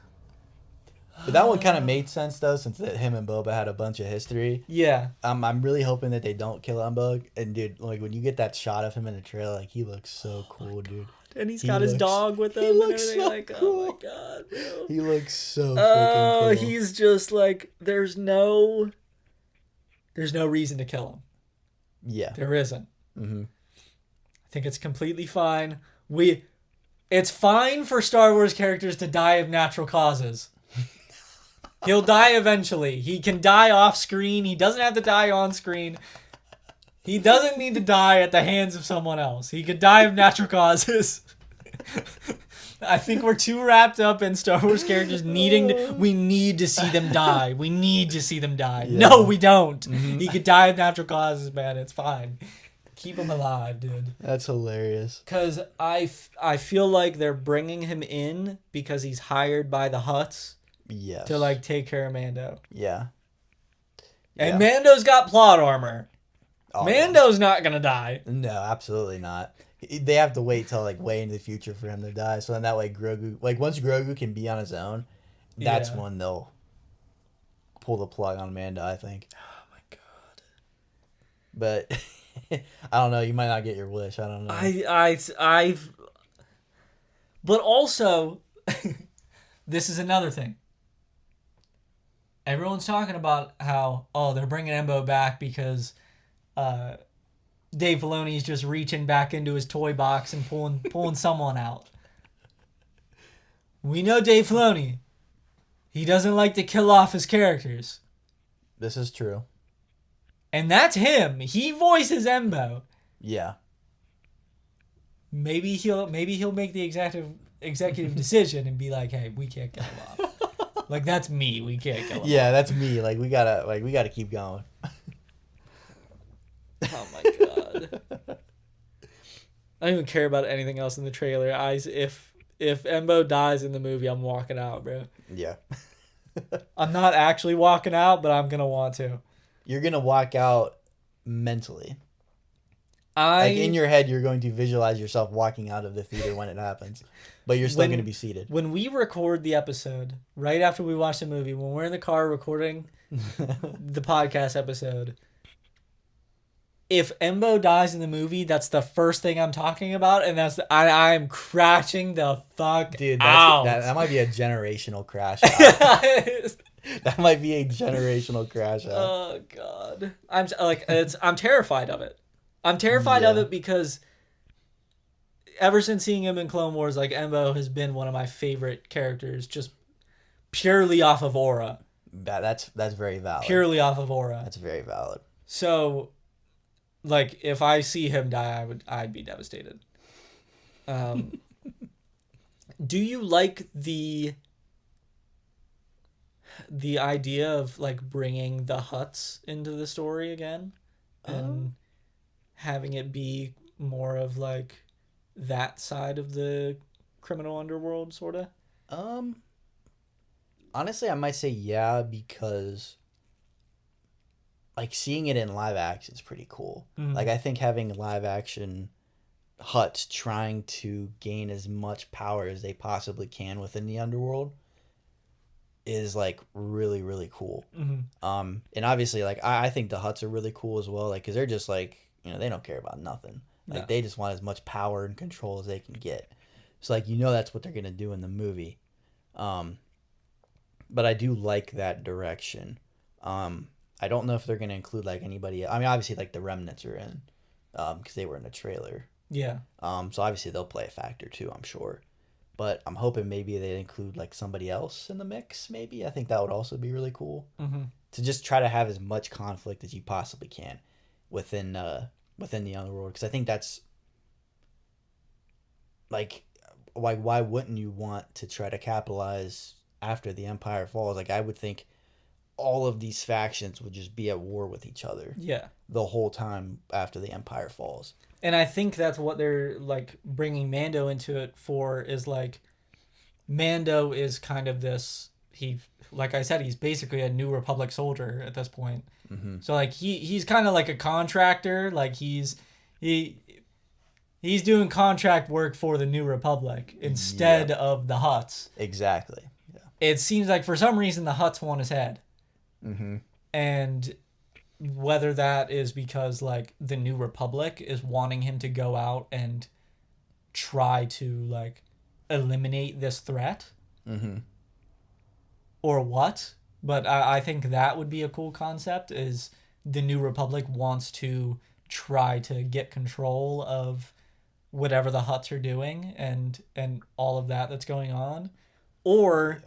But that one kind of made sense though, since him and Boba had a bunch of history. Yeah. I'm really hoping that they don't kill Embo. And dude, like when you get that shot of him in the trailer, like he looks so cool, dude. And he's got his dog with him and everything. So like, cool. Oh my god, bro. He looks so freaking cool. He's just like, there's no reason to kill him. Yeah. There isn't. Mm-hmm. I think it's completely fine. It's fine for Star Wars characters to die of natural causes. He'll die eventually. He can die off screen. He doesn't have to die on screen. He doesn't need to die at the hands of someone else. He could die of natural causes. I think we're too wrapped up in Star Wars characters we need to see them die. We need to see them die. Yeah. No, we don't. Mm-hmm. He could die of natural causes, man. It's fine. Keep him alive, dude. That's hilarious. Because I feel like they're bringing him in because he's hired by the Hutts. Yes. To like take care of Mando. Yeah. And Mando's got plot armor. Oh, Mando's not gonna die. No, absolutely not. They have to wait till like way into the future for him to die. So then that way Grogu, like once Grogu can be on his own, that's when they'll pull the plug on Mando, I think. Oh my god. But I don't know. You might not get your wish. I don't know. I've. But also, this is another thing. Everyone's talking about how, they're bringing Embo back because Dave Filoni's just reaching back into his toy box and pulling someone out. We know Dave Filoni. He doesn't like to kill off his characters. This is true. And that's him. He voices Embo. Yeah. Maybe he'll make the executive decision and be like, "Hey, we can't kill him off." Like that's me. We can't kill him. Yeah, that's me. Like we gotta keep going. Oh my god. I don't even care about anything else in the trailer. If Embo dies in the movie, I'm walking out, bro. Yeah. I'm not actually walking out, but I'm gonna want to. You're gonna walk out mentally. Like, in your head, you're going to visualize yourself walking out of the theater when it happens. But you're still going to be seated. When we record the episode, right after we watch the movie, when we're in the car recording the podcast episode, if Embo dies in the movie, that's the first thing I'm talking about, and I'm crashing the fuck out. That might be a generational crash out. That might be a generational crash out. Oh, God. I'm terrified of it. I'm terrified of it because ever since seeing him in Clone Wars, like, Embo has been one of my favorite characters, just purely off of aura. That's very valid. Purely off of aura. That's very valid. So, like, if I see him die, I'd be devastated. Do you like the idea of, like, bringing the Hutts into the story again and having it be more of, like, that side of the criminal underworld, sort of? Honestly, I might say yeah, because, like, seeing it in live action is pretty cool. Like, I think having live action Hutts trying to gain as much power as they possibly can within the underworld is, like, really, really cool. And obviously, like, I think the Hutts are really cool as well, like, because they're just, like, you know, they don't care about nothing. Like, they just want as much power and control as they can get. So, like, you know that's what they're going to do in the movie. But I do like that direction. I don't know if they're going to include, like, anybody. I mean, obviously, like, the Remnants are in, because they were in the trailer. Yeah. So obviously they'll play a factor too, I'm sure. But I'm hoping maybe they include, like, somebody else in the mix. Maybe I think that would also be really cool. To just try to have as much conflict as you possibly can within the underworld, because I think that's, like, why wouldn't you want to try to capitalize after the Empire falls? Like, I would think all of these factions would just be at war with each other. Yeah. The whole time after the Empire falls. And I think that's what they're, like, bringing Mando into it for, is, like, Mando is kind of this, like I said, he's basically a New Republic soldier at this point. So, like, he's kind of like a contractor. Like, he's doing contract work for the New Republic instead of the Hutts. Exactly. Yeah. It seems like for some reason the Hutts want his head. And whether that is because, like, the New Republic is wanting him to go out and try to, like, eliminate this threat. Or what. But I think that would be a cool concept, is the New Republic wants to try to get control of whatever the Hutts are doing and all of that's going on. Or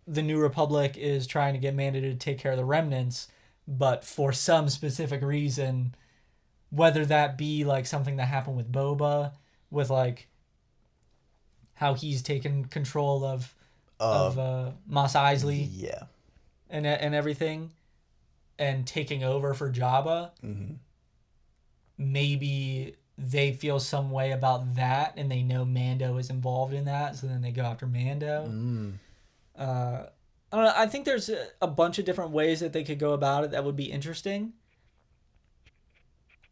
the New Republic is trying to get Mando to take care of the Remnants, but for some specific reason, whether that be, like, something that happened with Boba, with, like, how he's taken control of Mos Eisley, and everything, and taking over for Jabba. Maybe they feel some way about that, and they know Mando is involved in that, so then they go after Mando. I don't know. I think there's a bunch of different ways that they could go about it that would be interesting.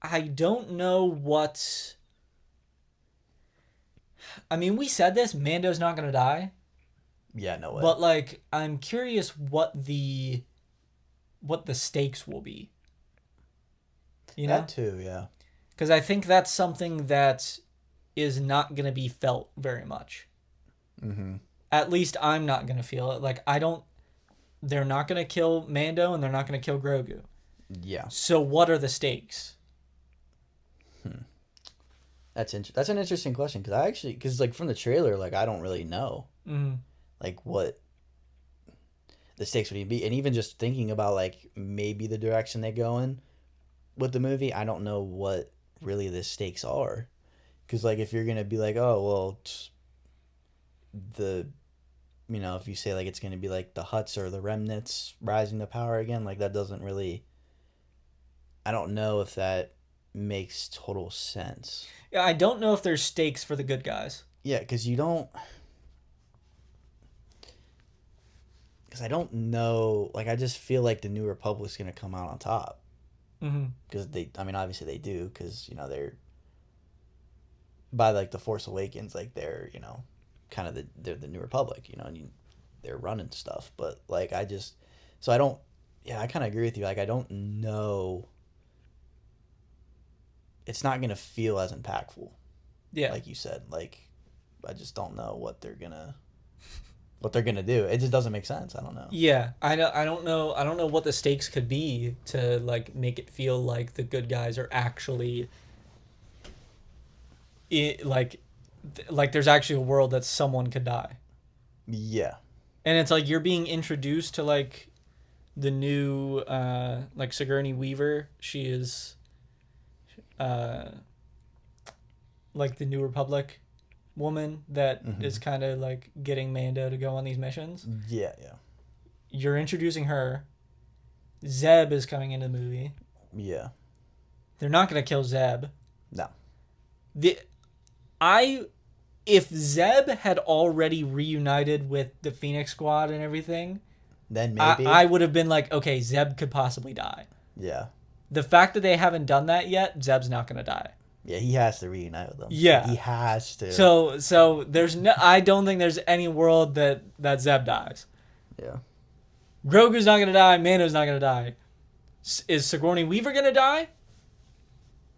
I don't know what... I mean, we said this, Mando's not going to die. Yeah, no way. But, like, I'm curious what the stakes will be. You know? That too, yeah. Because I think that's something that is not going to be felt very much. At least I'm not going to feel it. Like, they're not going to kill Mando, and they're not going to kill Grogu. Yeah. So what are the stakes? That's an interesting question, because like, from the trailer, like, I don't really know. Like, what the stakes would be. And even just thinking about, like, maybe the direction they go in with the movie, I don't know what really the stakes are. Because, like, if you're going to be like, oh, well, if you say, like, it's going to be, like, the Hutts or the Remnants rising to power again, like, that doesn't really... I don't know if that makes total sense. Yeah, I don't know if there's stakes for the good guys. Yeah, because you don't... Because I don't know... Like, I just feel like the New Republic's going to come out on top. because obviously they do, because they're by like the Force Awakens, like they're kind of they're the New Republic, and they're running stuff, but like I kind of agree with you. Like I don't know, it's not gonna feel as impactful. Yeah, like you said, like I just don't know what they're gonna do. It just doesn't make sense. I don't know. Yeah, I don't know what the stakes could be to like make it feel like the good guys are actually like there's actually a world that someone could die. Yeah. And it's like you're being introduced to like the new like Sigourney Weaver. She is like the New Republic woman that is kind of like getting Mando to go on these missions. Yeah. You're introducing her. Zeb is coming into the movie. Yeah. They're not going to kill Zeb. No. If Zeb had already reunited with the Phoenix Squad and everything, then maybe I would have been like, okay, Zeb could possibly die. Yeah. The fact that they haven't done that yet, Zeb's not going to die. Yeah, he has to reunite with them. Yeah. He has to. So there's no, I don't think there's any world that Zeb dies. Yeah. Grogu's not going to die. Mando's not going to die. Is Sigourney Weaver going to die?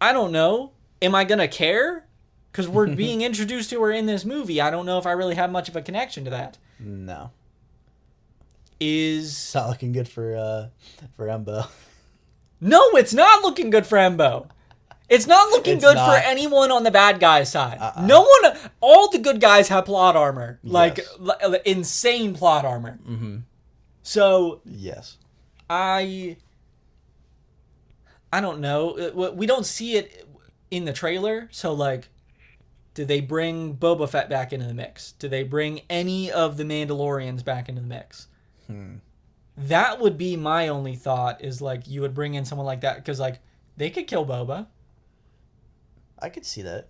I don't know. Am I going to care? Because we're being introduced to her in this movie. I don't know if I really have much of a connection to that. No. Is... It's not looking good for Embo. No, it's not looking good for Embo. It's not looking good for anyone on the bad guy side. No one... All the good guys have plot armor. Like, insane plot armor. Mm-hmm. So... Yes. I don't know. We don't see it in the trailer, so like... Do they bring Boba Fett back into the mix? Do they bring any of the Mandalorians back into the mix? That would be my only thought, is like you would bring in someone like that, because like they could kill Boba. I could see that.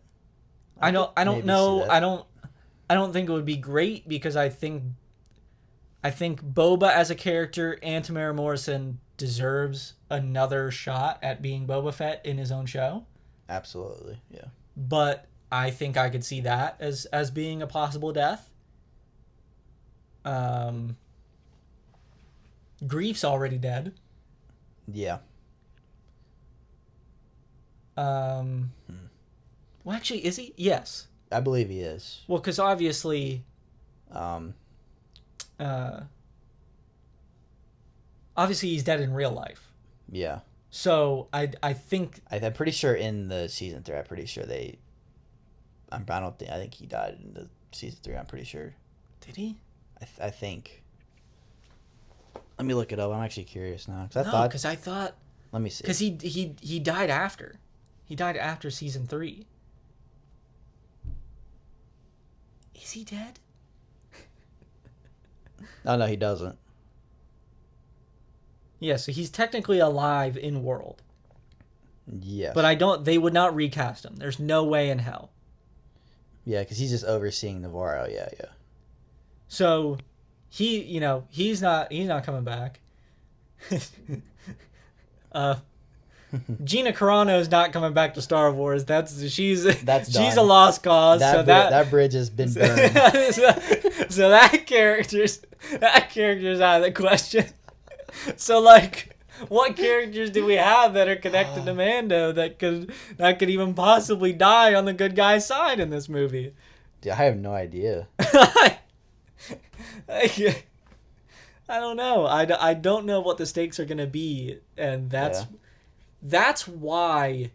I don't know. I don't think it would be great, because I think Boba as a character and Tamara Morrison deserves another shot at being Boba Fett in his own show. Absolutely, yeah. But I think I could see that as being a possible death. Grief's already dead. Yeah. Well, actually, is he? Yes. I believe he is. Well, because obviously... obviously he's dead in real life. Yeah. So I think... I'm pretty sure in the season 3, I'm pretty sure they... I think he died in the season 3, I'm pretty sure. Did he? I think. Let me look it up. I'm actually curious now. Because I thought... Let me see. Because he died after. He died after season 3. Is he dead? Oh, no, he doesn't. Yeah, so he's technically alive in world. Yes. But they would not recast him. There's no way in hell. Yeah, because he's just overseeing Navarro. Yeah. So, he's not coming back. Gina Carano's not coming back to Star Wars. She's a lost cause. That bridge has been burned. so that character's out of the question. So like, what characters do we have that are connected to Mando that could even possibly die on the good guy's side in this movie? Dude, I have no idea. I don't know. I don't know what the stakes are gonna be, and that's why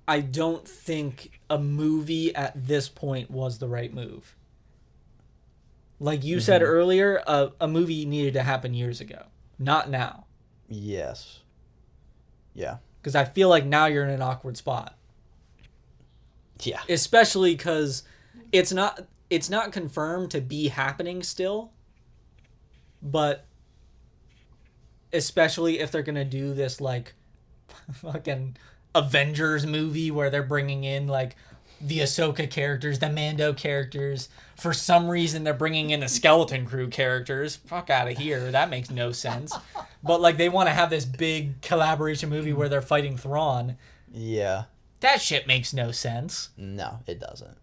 I don't think a movie at this point was the right move. Like you said earlier, a movie needed to happen years ago, not now. Yes. Yeah. Because I feel like now you're in an awkward spot. Yeah. Especially because it's not confirmed to be happening still. But especially if they're going to do this like fucking Avengers movie where they're bringing in like the Ahsoka characters, the Mando characters. For some reason, they're bringing in the Skeleton Crew characters. Fuck out of here. That makes no sense. But, like, they want to have this big collaboration movie where they're fighting Thrawn. Yeah. That shit makes no sense. No, it doesn't.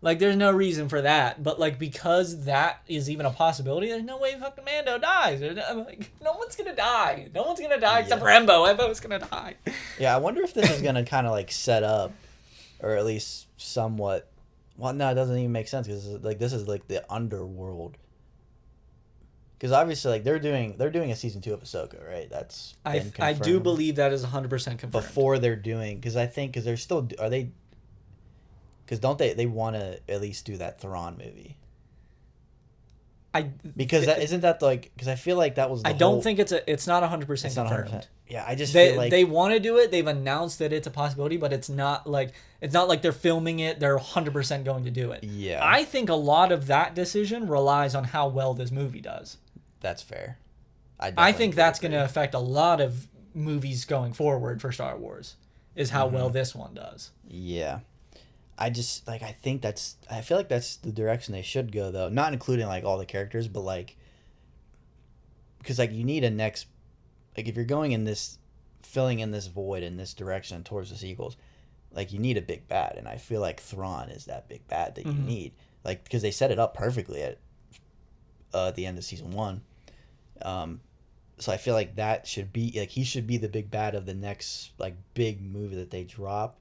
Like, there's no reason for that. But, like, because that is even a possibility, there's no way fucking Mando dies. Like, no one's gonna die. No one's gonna die except for Embo. Embo's gonna die. Yeah, I wonder if this is gonna kind of, like, set up, or at least somewhat... Well, no, it doesn't even make sense, because, like, this is, like, the underworld. Because, obviously, like, they're doing a season 2 of Ahsoka, right? That's been I do believe that is 100% confirmed. Before they're doing... Because I think... Because they're still... Are they... Because don't they want to at least do that Thrawn movie? Because isn't that like... Because I feel like that was the don't think it's not 100% it's confirmed. Not 100%. Yeah, I just feel like... They want to do it. They've announced that it's a possibility, but it's not like they're filming it. They're 100% going to do it. Yeah. I think a lot of that decision relies on how well this movie does. That's fair. I think that's going to affect a lot of movies going forward for Star Wars, is how well this one does. Yeah. I just, like, I feel like that's the direction they should go, though. Not including, like, all the characters, but, like, because, like, you need a next, like, if you're going in this, filling in this void in this direction towards the sequels, like, you need a big bad, and I feel like Thrawn is that big bad that you need. Like, because they set it up perfectly at the end of season 1. So I feel like that should be, like, he should be the big bad of the next, like, big movie that they drop.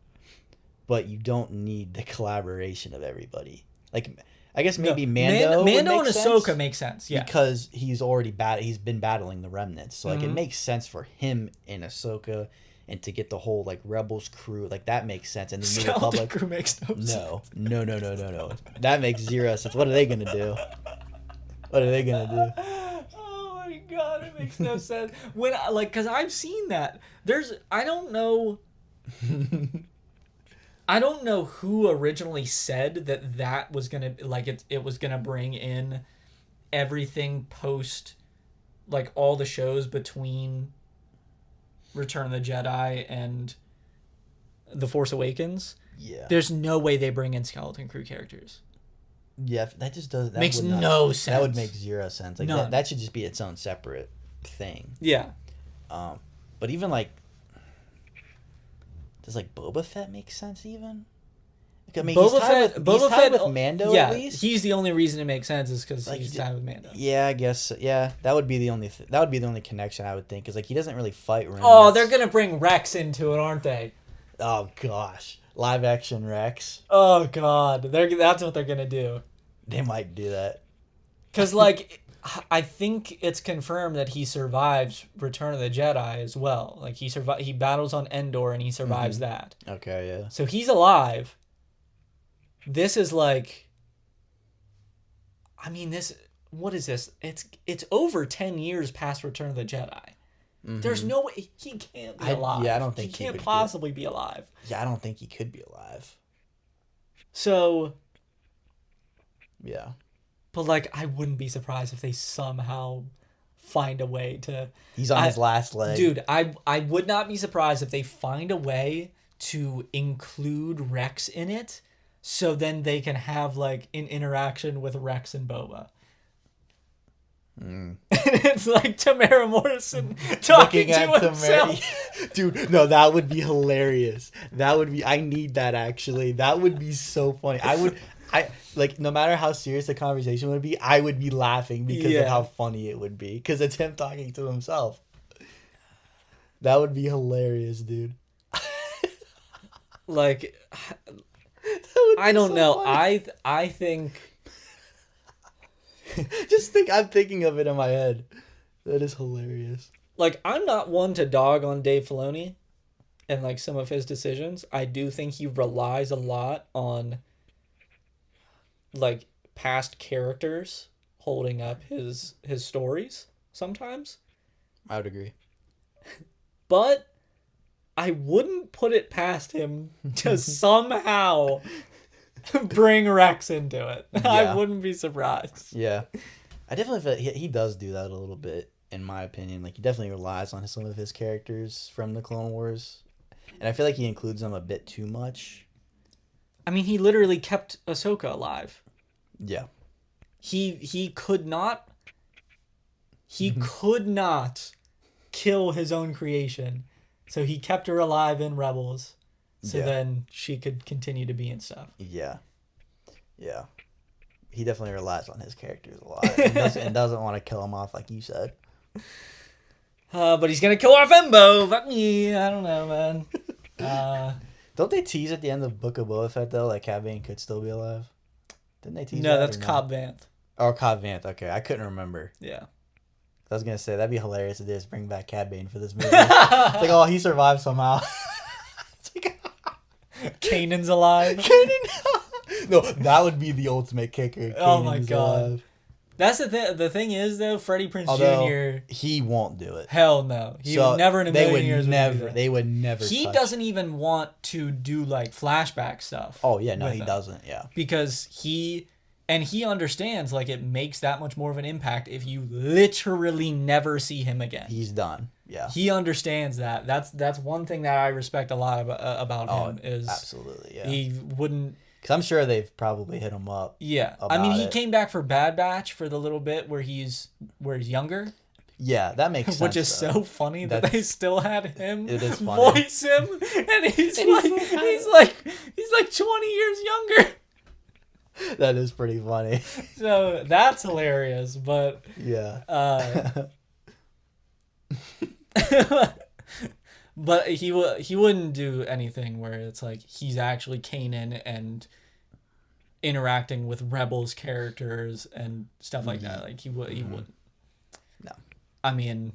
But you don't need the collaboration of everybody. Like, I guess maybe Mando and Ahsoka make sense, yeah. Because he's already he's been battling the remnants. So, like, it makes sense for him and Ahsoka and to get the whole, like, Rebels crew. Like, that makes sense. And the New Skeleton Republic... crew makes no sense. No. That makes zero sense. What are they going to do? What are they going to do? Oh, my God. It makes no sense. When, like, because I've seen that. I don't know... I don't know who originally said that was gonna, like, it was gonna bring in everything post, like, all the shows between Return of the Jedi and The Force Awakens. Yeah. There's no way they bring in Skeleton Crew characters. Yeah, that just doesn't... That makes no sense. That would make zero sense. Like, that should just be its own separate thing. Yeah. But even, like... Does, like, Boba Fett make sense even? I mean, Boba Fett with Mando, at least. He's the only reason it makes sense is because, like, he's tied with Mando. Yeah, I guess. Yeah, that would be the only. That would be the only connection I would think. Because, like, he doesn't really fight. Oh, they're gonna bring Rex into it, aren't they? Oh gosh, live action Rex. Oh God, that's what they're gonna do. They might do that. Because, like, I think it's confirmed that he survives Return of the Jedi as well. Like, he battles on Endor and he survives that. Okay, yeah. So he's alive. This is like... I mean, what is this? It's over 10 years past Return of the Jedi. There's no way... He can't be alive. Yeah, I don't think he can't possibly be alive. Yeah, I don't think he could be alive. So... Yeah. But, like, I wouldn't be surprised if they somehow find a way to... He's on his last leg. Dude, I would not be surprised if they find a way to include Rex in it, so then they can have, like, an interaction with Rex and Boba. And it's like Tamara Morrison talking to himself. Dude, no, that would be hilarious. I need that, actually. That would be so funny. Like, no matter how serious the conversation would be, I would be laughing because of how funny it would be. Because it's him talking to himself. That would be hilarious, dude. Like, I don't know. Funny. I think... Just think, I'm thinking of it in my head. That is hilarious. Like, I'm not one to dog on Dave Filoni and, like, some of his decisions. I do think he relies a lot on... like, past characters holding up his stories sometimes. I would agree. But I wouldn't put it past him to somehow bring Rex into it. Yeah. I wouldn't be surprised. Yeah. I definitely feel he does do that a little bit, in my opinion. Like, he definitely relies on some of his characters from the Clone Wars. And I feel like he includes them a bit too much. I mean, he literally kept Ahsoka alive. Yeah. He could not could not kill his own creation. So he kept her alive in Rebels. So then she could continue to be and stuff. Yeah. Yeah. He definitely relies on his characters a lot. And doesn't want to kill him off like you said. But he's going to kill off Embo. Fuck me. I don't know, man. Don't they tease at the end of Book of Boba Fett, though, like Cad Bane could still be alive? Didn't they tease that? No, that's Cobb Vanth. Oh, Cobb Vanth. Okay, I couldn't remember. Yeah. I was going to say, that'd be hilarious if they just bring back Cad Bane for this movie. It's like, oh, he survived somehow. It's like, Kanan's alive. Kanan. No, that would be the ultimate kicker. Oh my god. Alive. That's the thing. The thing is, though, Freddie Prinze Jr. He won't do it. Hell no. He would never in a million years. They would never. He doesn't even want to do like flashback stuff. Oh yeah, no, he doesn't. Yeah, because he understands like it makes that much more of an impact if you literally never see him again. He's done. Yeah, he understands that. That's one thing that I respect a lot about him is absolutely. Yeah, he wouldn't. Because I'm sure they've probably hit him up. Yeah, I mean, he came back for Bad Batch for the little bit where he's younger. Yeah, that makes sense. Which is so funny that they still had him voice him, and he's like 20 years younger. That is pretty funny. So that's hilarious, but yeah. But he wouldn't do anything where it's like he's actually Kanan and interacting with Rebels characters and stuff like that. Like he wouldn't. No. I mean,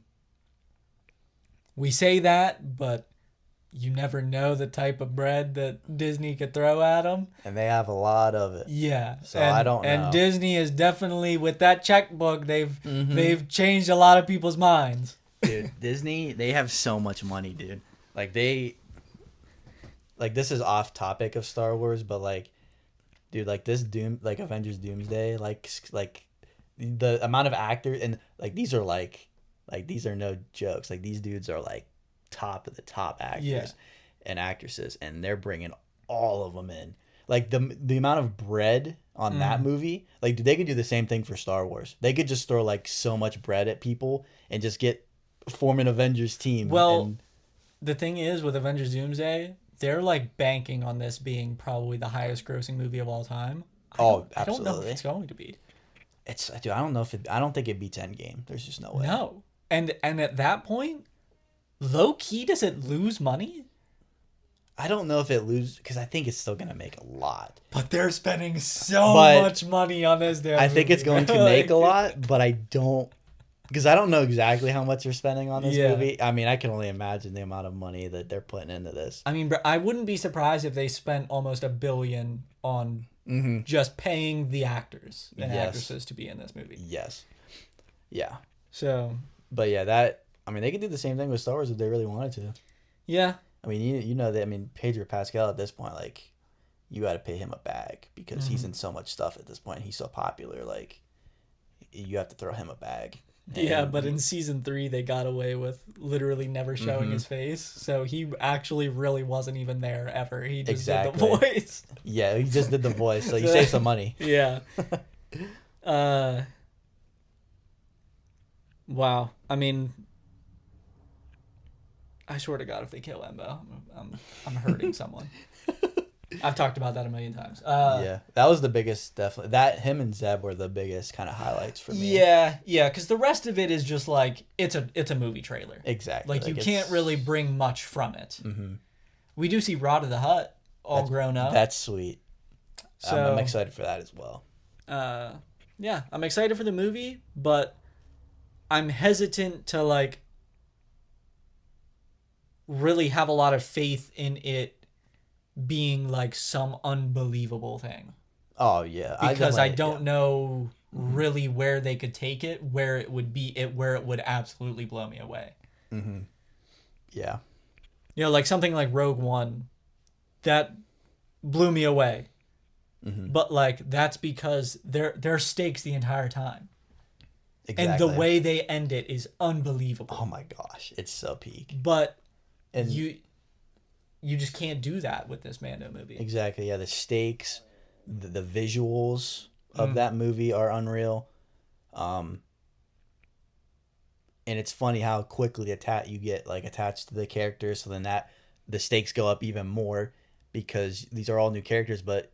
we say that, but you never know the type of bread that Disney could throw at them. And they have a lot of it. Yeah. So I don't know. And Disney is definitely, with that checkbook, they've changed a lot of people's minds. Dude, Disney, they have so much money, dude. Like this is off topic of Star Wars, but like, dude, like this Avengers Doomsday, like the amount of actors, and like these are no jokes. Like these dudes are like top of the top actors and actresses, and they're bringing all of them in. Like the amount of bread on that movie, like they could do the same thing for Star Wars. They could just throw like so much bread at people and just form an Avengers team. Well, the thing is with Avengers Doomsday, they're like banking on this being probably the highest grossing movie of all time. Absolutely. I don't know if it's going to be. Dude, I don't know I don't think it beats Endgame. There's just no way. No. And at that point, low key, does it lose money? I don't know if it loses, because I think it's still going to make a lot. But they're spending so much money on this damn movie. I think it's going to make a lot, but I don't, because I don't know exactly how much they're spending on this movie. I mean, I can only imagine the amount of money that they're putting into this. I mean, I wouldn't be surprised if they spent almost $1 billion on just paying the actors and actresses to be in this movie. Yes. Yeah. So. But yeah, they could do the same thing with Star Wars if they really wanted to. Yeah. I mean, you know that. I mean, Pedro Pascal at this point, like, you got to pay him a bag because he's in so much stuff at this point. He's so popular. Like, you have to throw him a bag. Yeah, but in season 3, they got away with literally never showing his face. So he actually really wasn't even there ever. He just did the voice. Yeah, he just did the voice. So you save some money. Yeah. Wow. I mean, I swear to God, if they kill Embo, I'm hurting someone. I've talked about that a million times. Yeah, that was the biggest, definitely. That, him and Zeb were the biggest kind of highlights for me. Yeah, because the rest of it is just like, it's a movie trailer. Exactly. Like you can't really bring much from it. Mm-hmm. We do see Rod of the Hutt grown up. That's sweet. So, I'm excited for that as well. Yeah, I'm excited for the movie, but I'm hesitant to like really have a lot of faith in it being like some unbelievable thing. Oh yeah, because I don't know really where they could take it, where it would absolutely blow me away. Mm-hmm. Yeah, you know, like something like Rogue One, that blew me away. Mm-hmm. But like that's because they're stakes the entire time. Exactly. And the way they end it is unbelievable. Oh my gosh, it's so peak. But you just can't do that with this Mando movie. Exactly. Yeah, the stakes, the visuals of that movie are unreal. And it's funny how quickly you get like attached to the characters. So then the stakes go up even more because these are all new characters. But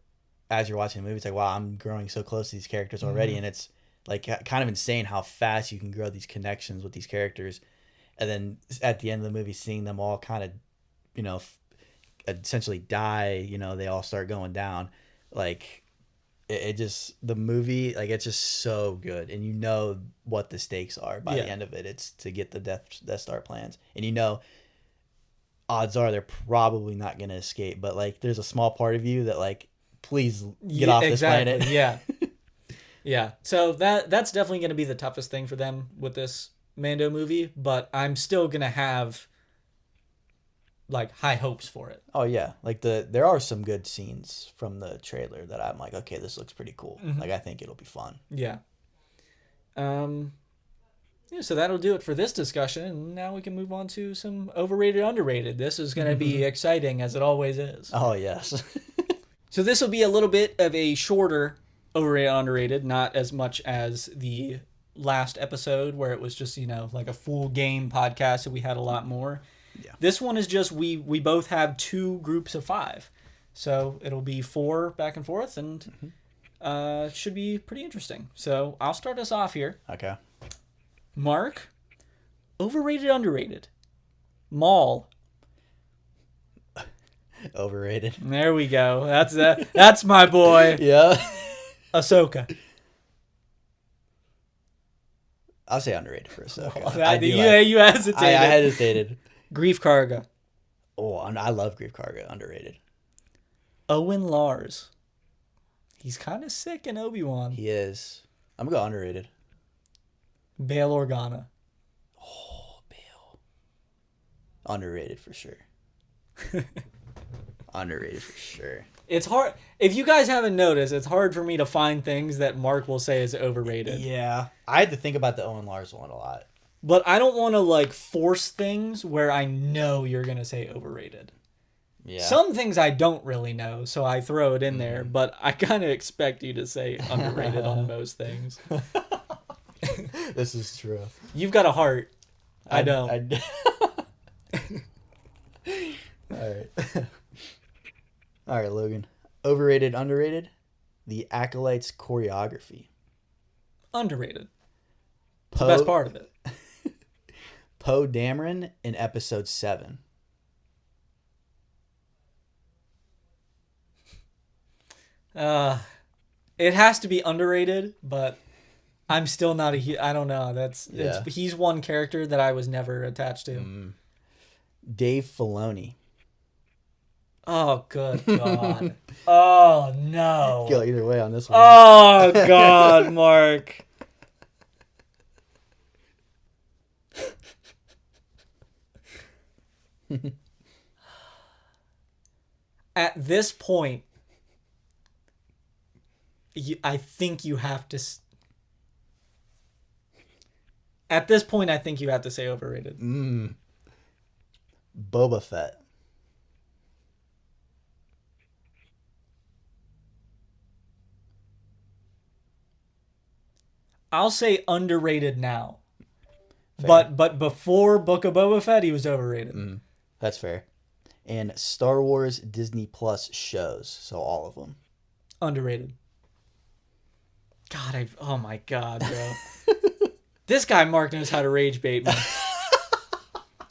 as you're watching the movie, it's like, wow, I'm growing so close to these characters already. And it's like kind of insane how fast you can grow these connections with these characters. And then at the end of the movie, seeing them all kind of, essentially die, they all start going down. Like, it just, the movie, like, it's just so good. And what the stakes are by the end of it. It's to get the Death Star plans. And odds are they're probably not going to escape. But, like, there's a small part of you that, like, please get off this planet. Yeah. Yeah. So that's definitely going to be the toughest thing for them with this Mando movie. But I'm still going to have, like, high hopes for it. Oh yeah, like there are some good scenes from the trailer that I'm like, okay, this looks pretty cool. Like, I think it'll be fun. Yeah. Yeah, so that'll do it for this discussion, and now we can move on to some overrated, underrated. This is going to be exciting, as it always is. Oh yes. So this will be a little bit of a shorter overrated, underrated, not as much as the last episode where it was just, like a full game podcast, so we had a lot more. Yeah. This one is just we both have 2 groups of 5. So it'll be 4 back and forth, and should be pretty interesting. So I'll start us off here. Okay. Mark, overrated, underrated. Maul. Overrated. There we go. That's my boy. Yeah. Ahsoka. I'll say underrated for Ahsoka. You hesitated. I hesitated. Grief Karga. Oh, I love Grief Karga. Underrated. Owen Lars. He's kind of sick in Obi-Wan. He is. I'm going to go underrated. Bail Organa. Oh, Bail. Underrated for sure. Underrated for sure. It's hard. If you guys haven't noticed, it's hard for me to find things that Mark will say is overrated. Yeah. I had to think about the Owen Lars one a lot. But I don't want to, like, force things where I know you're going to say overrated. Yeah. Some things I don't really know, so I throw it in there, but I kind of expect you to say underrated on most things. This is true. You've got a heart. I don't. All right. All right, Logan. Overrated, underrated? The Acolyte's choreography. Underrated. It's the best part of it. Poe Dameron in episode 7. It has to be underrated, but I'm still not I don't know. He's one character that I was never attached to. Dave Filoni. Oh, good God. Oh, no. Go either way on this one. Oh, God, Mark. At this point, I think you have to... At this point, I think you have to say overrated. Boba Fett. I'll say underrated now. Fair. But before Book of Boba Fett, he was overrated. That's fair. And Star Wars Disney Plus shows, so all of them. Underrated. God, oh my God, bro. This guy, Mark, knows how to rage bait me.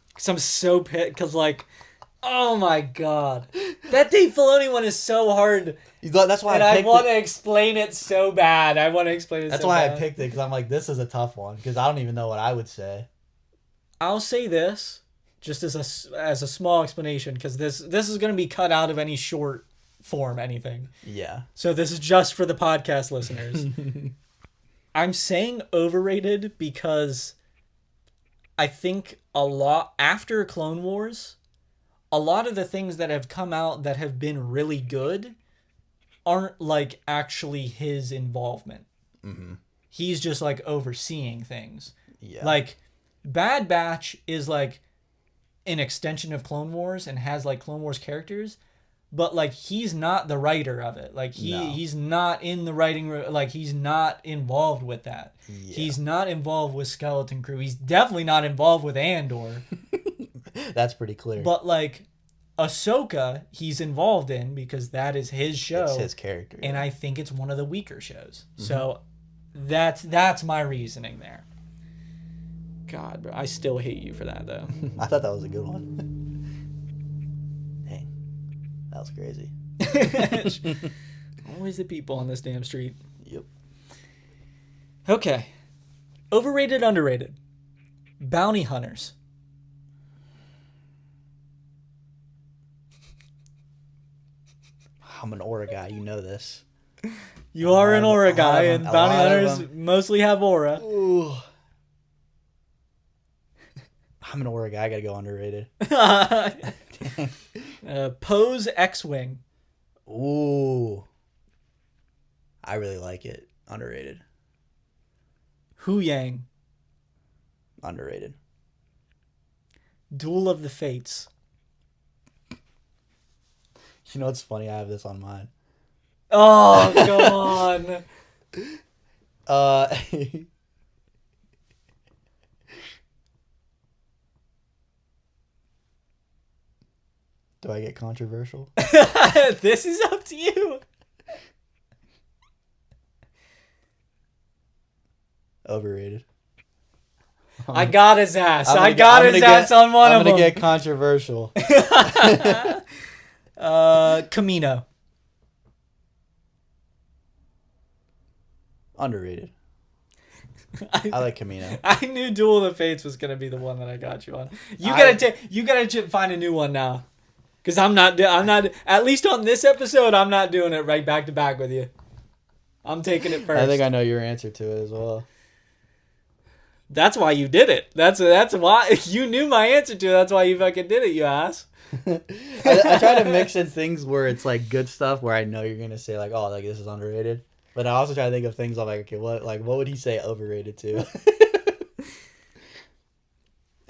Because I'm so pissed, because, like, oh my God. That Dave Filoni one is so hard. That's why I want to explain it so bad. That's why I picked it, because I'm like, this is a tough one, because I don't even know what I would say. I'll say this, just as a small explanation, because this is going to be cut out of any short form anything. Yeah. So this is just for the podcast listeners. I'm saying overrated because I think a lot after Clone Wars, a lot of the things that have come out that have been really good aren't like actually his involvement. He's just like overseeing things. Yeah. Like Bad Batch is like an extension of Clone Wars and has like Clone Wars characters, but like he's not the writer of it. Like he's not in the writing room. Like he's not involved with that. Yeah. He's not involved with Skeleton Crew. He's definitely not involved with Andor. That's pretty clear. But like Ahsoka, he's involved in because that is his show. It's his character. And I think it's one of the weaker shows. Mm-hmm. So that's my reasoning there. God, bro, I still hate you for that though. I thought that was a good one. That was crazy. Always the people on this damn street. Yep. Okay. Overrated, underrated. Bounty hunters. I'm an aura guy. You know this. You are an aura guy, and bounty hunters mostly have aura. Ooh. I'm an aura guy. I gotta go underrated. Pose X-Wing. Ooh. I really like it. Underrated. Hu Yang. Underrated. Duel of the Fates. You know what's funny? I have this on mine. Oh, come on. Do I get controversial? This is up to you. Overrated. I got his ass. I got his ass on one of them. I'm going to get controversial. Camino. Underrated. I like Camino. I knew Duel of the Fates was going to be the one that I got you on. You gotta find a new one now. Because I'm not, at least on this episode, I'm not doing it right back to back with you. I'm taking it first. I think I know your answer to it as well. That's why you did it. That's why you knew my answer to it. That's why you fucking did it, you ass. I try to mix in things where it's like good stuff where I know you're going to say like, oh, like this is underrated. But I also try to think of things I'm like, okay, what would he say overrated to?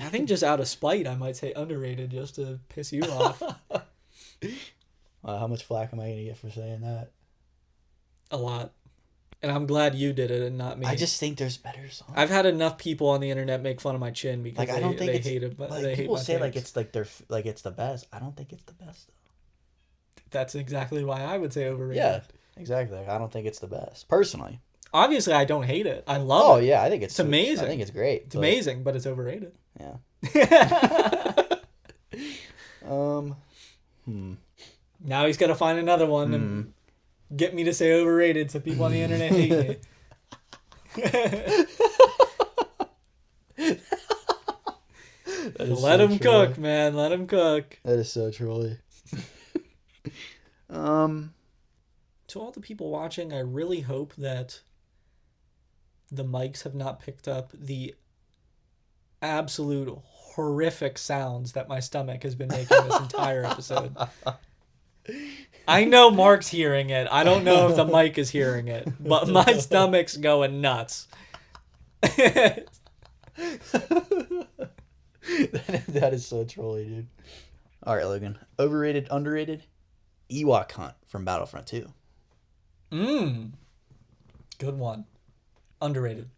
I think just out of spite, I might say underrated just to piss you off. How much flack am I going to get for saying that? A lot. And I'm glad you did it and not me. I just think there's better songs. I've had enough people on the internet make fun of my chin because like, I don't think they hate it. But they people hate say things. like it's the best. I don't think it's the best though. That's exactly why I would say overrated. Yeah, exactly. Like, I don't think it's the best personally. Obviously, I don't hate it. I love it. Oh yeah, I think it's amazing. I think it's great. It's amazing, but it's overrated. Yeah. Now he's got to find another one and get me to say overrated so people on the internet hate me. Let him cook, man. Let him cook. That is so trolly. To all the people watching, I really hope that the mics have not picked up the absolute horrific sounds that my stomach has been making this entire episode. I know Mark's hearing it. I don't know if the mic is hearing it, but my stomach's going nuts. That is so trolly, dude. All right, Logan. Overrated, underrated? Ewok Hunt from Battlefront 2. Good one. Underrated.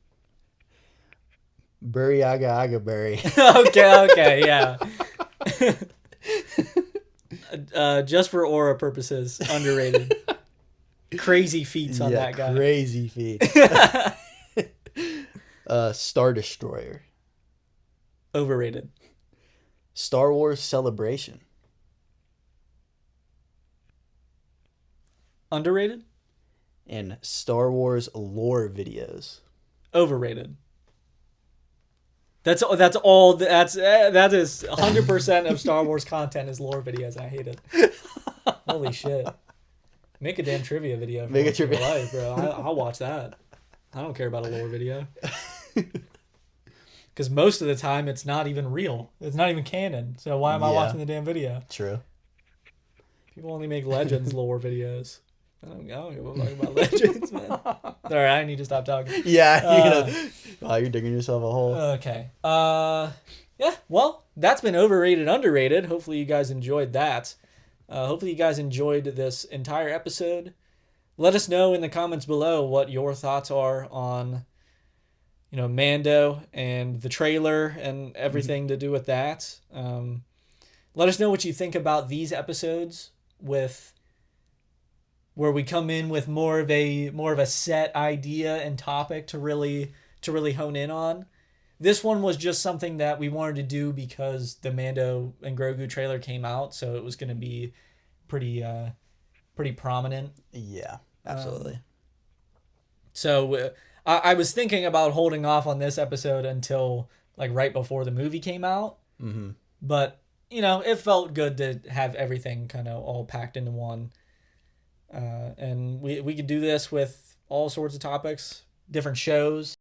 Bury Aga Aga Bury. Okay, yeah. Just for aura purposes, underrated. Crazy feats on that guy. Crazy feats. Star Destroyer. Overrated. Star Wars Celebration. Underrated. And Star Wars lore videos. Overrated. That is 100% of Star Wars content is lore videos. I hate it. Holy shit! Make a damn trivia video. Make a trivia life, bro. I'll watch that. I don't care about a lore video. Because most of the time it's not even real. It's not even canon. So why am I watching the damn video? True. People only make Legends lore videos. I don't give a fuck about Legends, man. All right, I need to stop talking. Yeah, you're digging yourself a hole. Okay. Yeah, well, that's been Overrated Underrated. Hopefully you guys enjoyed that. Hopefully you guys enjoyed this entire episode. Let us know in the comments below what your thoughts are on, Mando and the trailer and everything to do with that. Let us know what you think about these episodes with where we come in with more of a set idea and topic to really hone in on. This one was just something that we wanted to do because the Mando and Grogu trailer came out, so it was going to be pretty prominent. Yeah, absolutely. So I was thinking about holding off on this episode until like right before the movie came out. Mm-hmm. But it felt good to have everything kind of all packed into one. And we could do this with all sorts of topics, different shows.